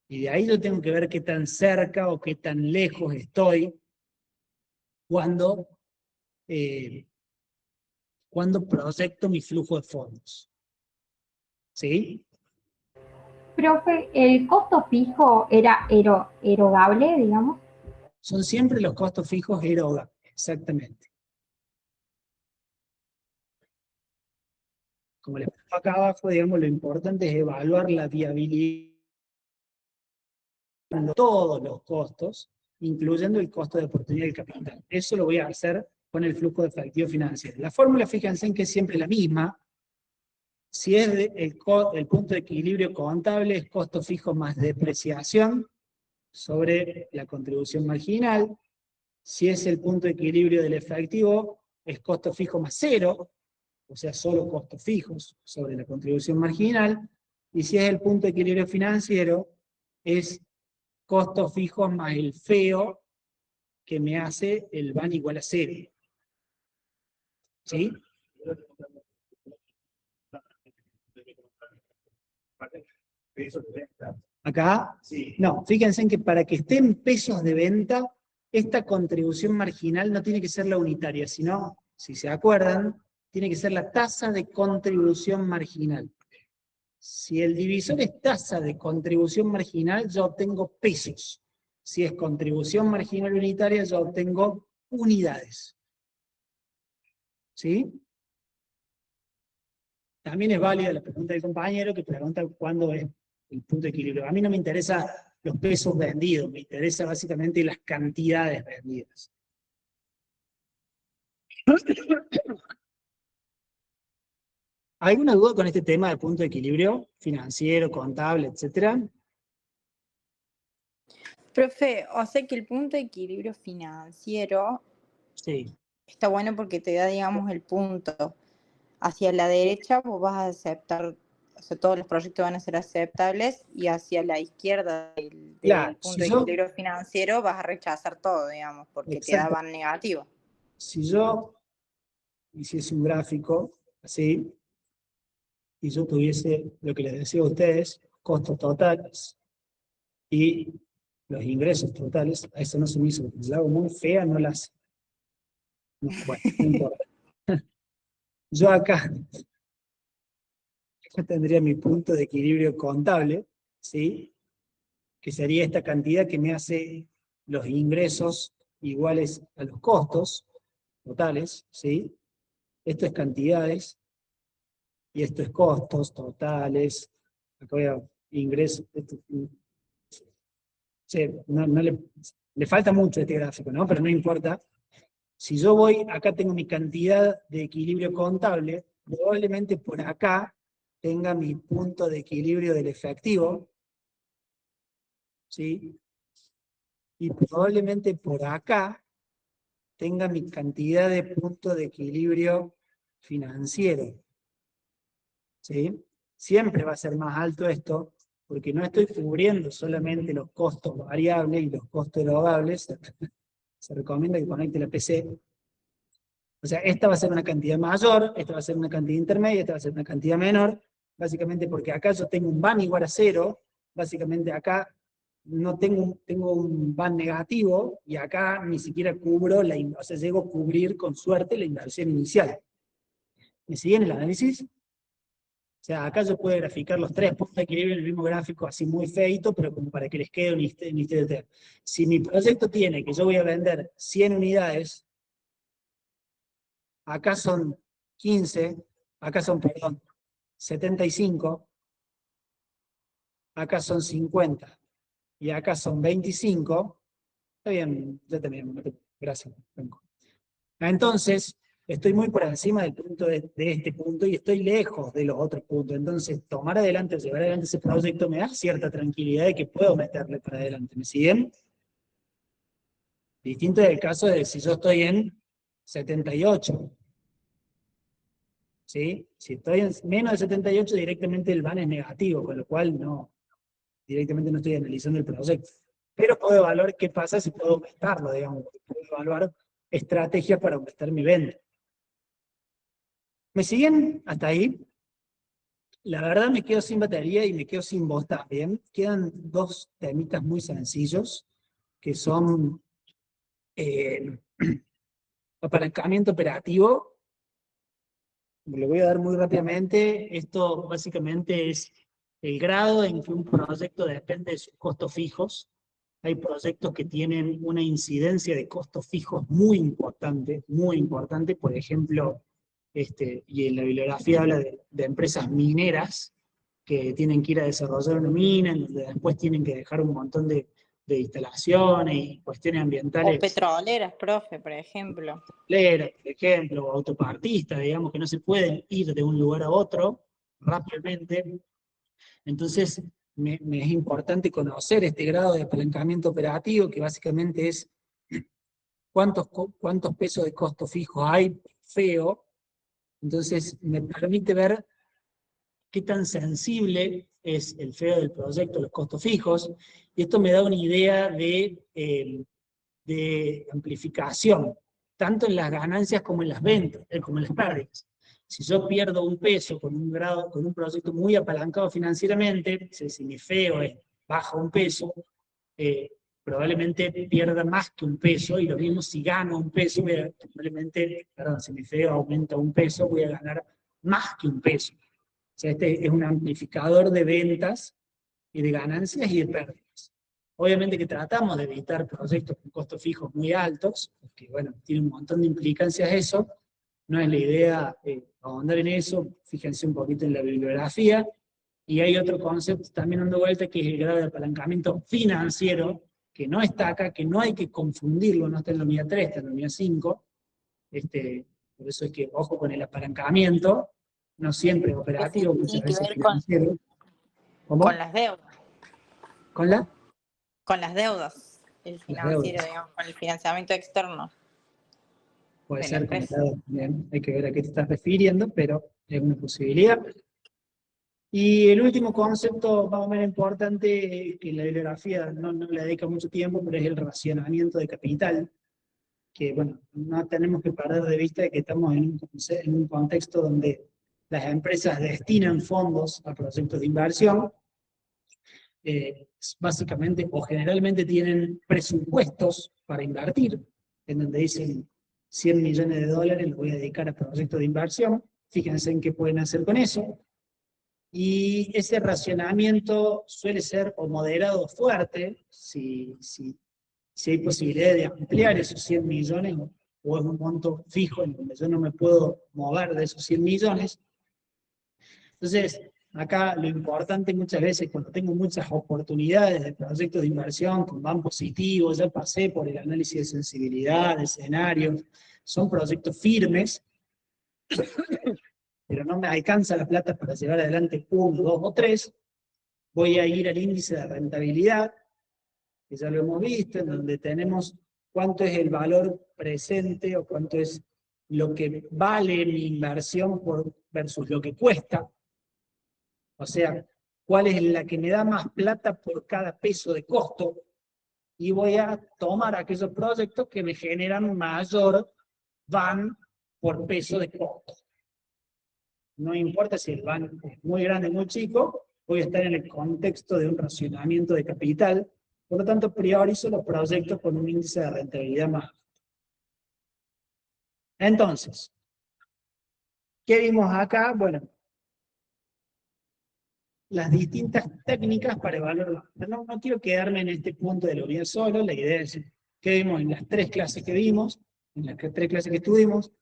Y de ahí yo tengo que ver qué tan cerca o qué tan lejos estoy cuando proyecto mi flujo de fondos. ¿Sí? Profe, ¿el costo fijo era erogable, digamos? Son siempre los costos fijos erogables, exactamente. Como les pongo acá abajo, digamos, lo importante es evaluar la viabilidad de todos los costos, incluyendo el costo de oportunidad del capital. Eso lo voy a hacer con el flujo de efectivo financiero. La fórmula, fíjense en que es siempre la misma. Si es el punto de equilibrio contable, es costo fijo más depreciación sobre la contribución marginal. Si es el punto de equilibrio del efectivo, es costo fijo más 0, o sea, solo costos fijos sobre la contribución marginal. Y si es el punto de equilibrio financiero, es costos fijos más el feo que me hace el BAN igual a 0. ¿Sí? Acá, no, fíjense en que para que esté en pesos de venta, esta contribución marginal no tiene que ser la unitaria, sino, si se acuerdan, tiene que ser la tasa de contribución marginal. Si el divisor es tasa de contribución marginal, yo obtengo pesos. Si es contribución marginal unitaria, yo obtengo unidades. ¿Sí? También es válida la pregunta del compañero que pregunta cuándo es el punto de equilibrio. A mí no me interesa los pesos vendidos, me interesa básicamente las cantidades vendidas. ¿Alguna duda con este tema del punto de equilibrio financiero, contable, etcétera? Profe, o sea que el punto de equilibrio financiero Sí. está bueno porque te da, digamos, el punto. Hacia la derecha vos vas a aceptar, o sea, todos los proyectos van a ser aceptables, y hacia la izquierda del Claro, punto de equilibrio financiero vas a rechazar todo, digamos, porque te exacto. daban negativo. Si yo hiciese un gráfico así, y yo tuviese lo que les decía a ustedes, costos totales y los ingresos totales, a eso no se me hizo, porque la hago muy fea, no la hace. No, bueno, no importa. Yo acá tendría mi punto de equilibrio contable, ¿sí? Que sería esta cantidad que me hace los ingresos iguales a los costos totales, ¿sí? Esto es cantidades, y esto es costos totales. Acá voy a ingresos. Sí, no le falta mucho este gráfico, ¿no? Pero no importa. Si yo voy, acá tengo mi cantidad de equilibrio contable, probablemente por acá tenga mi punto de equilibrio del efectivo, ¿sí? Y probablemente por acá tenga mi cantidad de punto de equilibrio financiero, ¿sí? Siempre va a ser más alto esto, porque no estoy cubriendo solamente los costos variables y los costos erogables. Se recomienda que conecte la PC. O sea, esta va a ser una cantidad mayor, esta va a ser una cantidad intermedia, esta va a ser una cantidad menor, básicamente porque acá yo tengo un VAN igual a 0, básicamente acá no tengo un VAN negativo, y acá ni siquiera cubro, o sea, llego a cubrir con suerte la inversión inicial. ¿Me siguen el análisis? O sea, acá yo puedo graficar los tres puntos de equilibrio en el mismo gráfico, así muy feito, pero como para que les quede un historial. Si mi proyecto tiene que yo voy a vender 100 unidades, acá son 15, acá son, perdón, 75, acá son 50, y acá son 25, está bien, ya terminamos, gracias. Entonces, estoy muy por encima del punto de este punto, y estoy lejos de los otros puntos. Entonces, tomar adelante o llevar adelante ese proyecto me da cierta tranquilidad de que puedo meterle para adelante. ¿Me siguen? Distinto es el caso de si yo estoy en 78. ¿Sí? Si estoy en menos de 78, directamente el VAN es negativo, con lo cual directamente no estoy analizando el proyecto. Pero puedo evaluar qué pasa si puedo aumentarlo, digamos. Puedo evaluar estrategias para aumentar mi venta. ¿Me siguen hasta ahí? La verdad me quedo sin batería y me quedo sin voz también. Quedan dos temitas muy sencillos, que son apalancamiento operativo. Lo voy a dar muy rápidamente. Esto básicamente es el grado en que un proyecto depende de sus costos fijos. Hay proyectos que tienen una incidencia de costos fijos muy importante, por ejemplo, y en la bibliografía habla de empresas mineras que tienen que ir a desarrollar una mina, en donde después tienen que dejar un montón de instalaciones y cuestiones ambientales. O petroleras, profe, por ejemplo. Petroleras, por ejemplo, o autopartistas, digamos, que no se pueden ir de un lugar a otro rápidamente. Entonces, me es importante conocer este grado de apalancamiento operativo, que básicamente es cuántos pesos de costo fijo hay, feo. Entonces, me permite ver qué tan sensible es el feo del proyecto, los costos fijos, y esto me da una idea de amplificación, tanto en las ganancias como en las ventas, como en las pérdidas. Si yo pierdo un peso con un proyecto muy apalancado financieramente, si mi feo es baja un peso, probablemente pierda más que un peso, y lo mismo si gano un peso, si mi feo aumenta un peso, voy a ganar más que un peso. O sea, este es un amplificador de ventas y de ganancias y de pérdidas. Obviamente que tratamos de evitar proyectos con costos fijos muy altos, porque bueno, tiene un montón de implicancias eso. No es la idea ahondar en eso, fíjense un poquito en la bibliografía, Y hay otro concepto también dando vuelta, que es el grado de apalancamiento financiero, que no está acá, que no hay que confundirlo, no está en la unidad 3, está en la unidad 5. Por eso es que, ojo con el apalancamiento, no siempre es operativo, muchas Tiene que veces ver financiero. ¿Cómo? con las deudas. ¿Con la? Con las deudas. El Las financiero, deudas. digamos, con el financiamiento externo Puede de la ser con empresa. la deuda también, hay que ver a qué te estás refiriendo, pero es una posibilidad. Y el último concepto más o menos importante, que la bibliografía no le dedica mucho tiempo, pero es el racionamiento de capital, que bueno, no tenemos que perder de vista que estamos en un contexto donde las empresas destinan fondos a proyectos de inversión, básicamente o generalmente tienen presupuestos para invertir, en donde dicen 100 millones de dólares los voy a dedicar a proyectos de inversión, fíjense en qué pueden hacer con eso, y ese racionamiento suele ser o moderado o fuerte, si hay posibilidad de ampliar esos 100 millones, o es un monto fijo en donde yo no me puedo mover de esos 100 millones. Entonces, acá lo importante muchas veces, cuando tengo muchas oportunidades de proyectos de inversión que van positivos, ya pasé por el análisis de sensibilidad, de escenarios, son proyectos firmes, pero no me alcanza la plata para llevar adelante 1, 2 o 3, voy a ir al índice de rentabilidad, que ya lo hemos visto, en donde tenemos cuánto es el valor presente o cuánto es lo que vale mi inversión versus lo que cuesta. O sea, cuál es la que me da más plata por cada peso de costo, y voy a tomar aquellos proyectos que me generan mayor van por peso de costo. No importa si el van es muy grande o muy chico, voy a estar en el contexto de un racionamiento de capital, por lo tanto priorizo los proyectos con un índice de rentabilidad más alto. Entonces, ¿qué vimos acá? Bueno, las distintas técnicas para evaluar. No quiero quedarme en este punto de la unidad solo, la idea es que vimos en las 3 clases que vimos, en las 3 clases que estuvimos.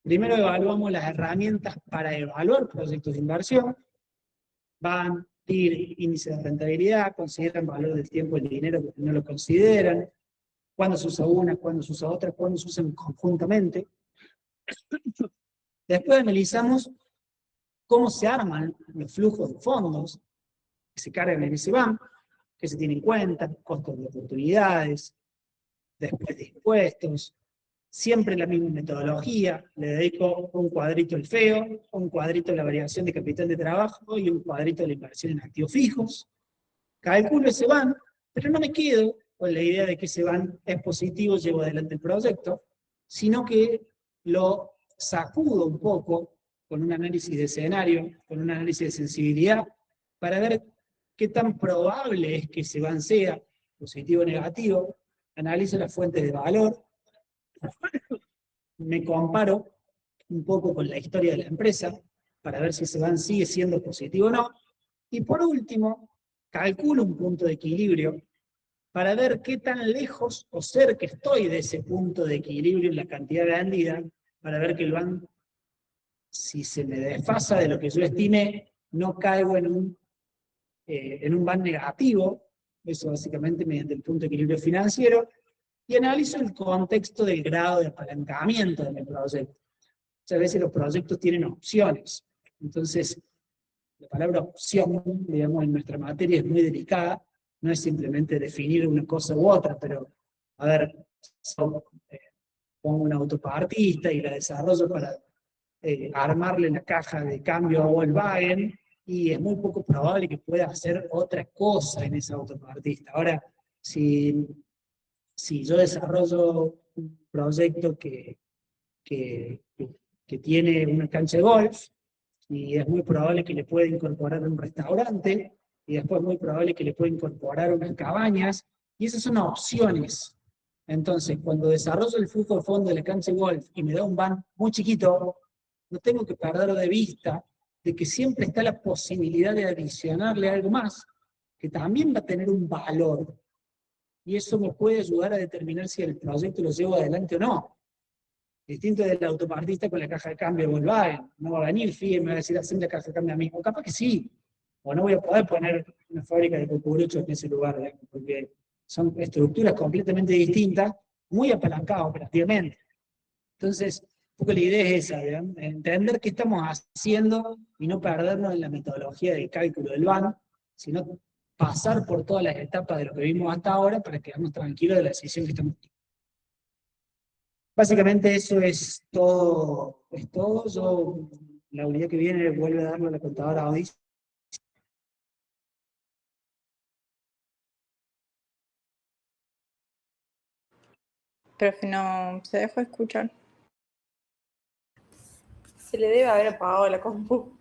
Primero evaluamos las herramientas para evaluar proyectos de inversión, van, TIR, índice de rentabilidad, consideran valor del tiempo y el dinero, porque no lo consideran, cuándo se usa una, cuándo se usa otra, cuándo se usan conjuntamente. Después analizamos cómo se arman los flujos de fondos que se cargan en ese BAM, que se tienen en cuenta, costos de oportunidades, después de impuestos, siempre la misma metodología, le dedico un cuadrito al feo, un cuadrito a la variación de capital de trabajo y un cuadrito a la inversión en activos fijos. Calculo ese BAM, pero no me quedo con la idea de que ese BAM es positivo, llevo adelante el proyecto, sino que lo sacudo un poco con un análisis de escenario, con un análisis de sensibilidad, para ver qué tan probable es que ese BAM sea positivo o negativo, analizo las fuentes de valor, me comparo un poco con la historia de la empresa, para ver si ese BAM sigue siendo positivo o no, y por último, calculo un punto de equilibrio, para ver qué tan lejos o cerca estoy de ese punto de equilibrio en la cantidad vendida, para ver que el BAM, si se me desfasa de lo que yo estimé, no caigo en un BAM negativo, eso básicamente mediante el punto de equilibrio financiero, y analizo el contexto del grado de apalancamiento de mi proyecto. Muchas veces los proyectos tienen opciones, entonces la palabra opción, digamos, en nuestra materia es muy delicada, no es simplemente definir una cosa u otra, pero, a ver, pongo una autopartista y la desarrollo para armarle la caja de cambio a Volkswagen, y es muy poco probable que pueda hacer otra cosa en esa autopartista. Ahora, si yo desarrollo un proyecto que tiene una cancha de golf, y es muy probable que le pueda incorporar un restaurante, y después es muy probable que le pueda incorporar unas cabañas, y esas son opciones. Entonces, cuando desarrollo el flujo de fondo de la cancha de golf y me da un BAM muy chiquito, no tengo que perder de vista de que siempre está la posibilidad de adicionarle algo más, que también va a tener un valor, y eso me puede ayudar a determinar si el proyecto lo llevo adelante o no. Distinto del autopartista con la caja de cambio de Volkswagen. No va a venir FIE y me va a decir, hacen la caja de cambio a mí. O capaz que sí, o no voy a poder poner una fábrica de cucuruchos en ese lugar, digamos, porque son estructuras completamente distintas, muy apalancadas operativamente. Entonces, un poco la idea es esa, digamos, entender qué estamos haciendo y no perdernos en la metodología de cálculo del BAN, sino pasar por todas las etapas de lo que vimos hasta ahora para quedarnos tranquilos de la decisión que estamos tomando. Básicamente eso es todo. Yo, la unidad que viene, vuelve a darle a la contadora Odis. Profe, no se dejó escuchar. Se le debe haber apagado la compu.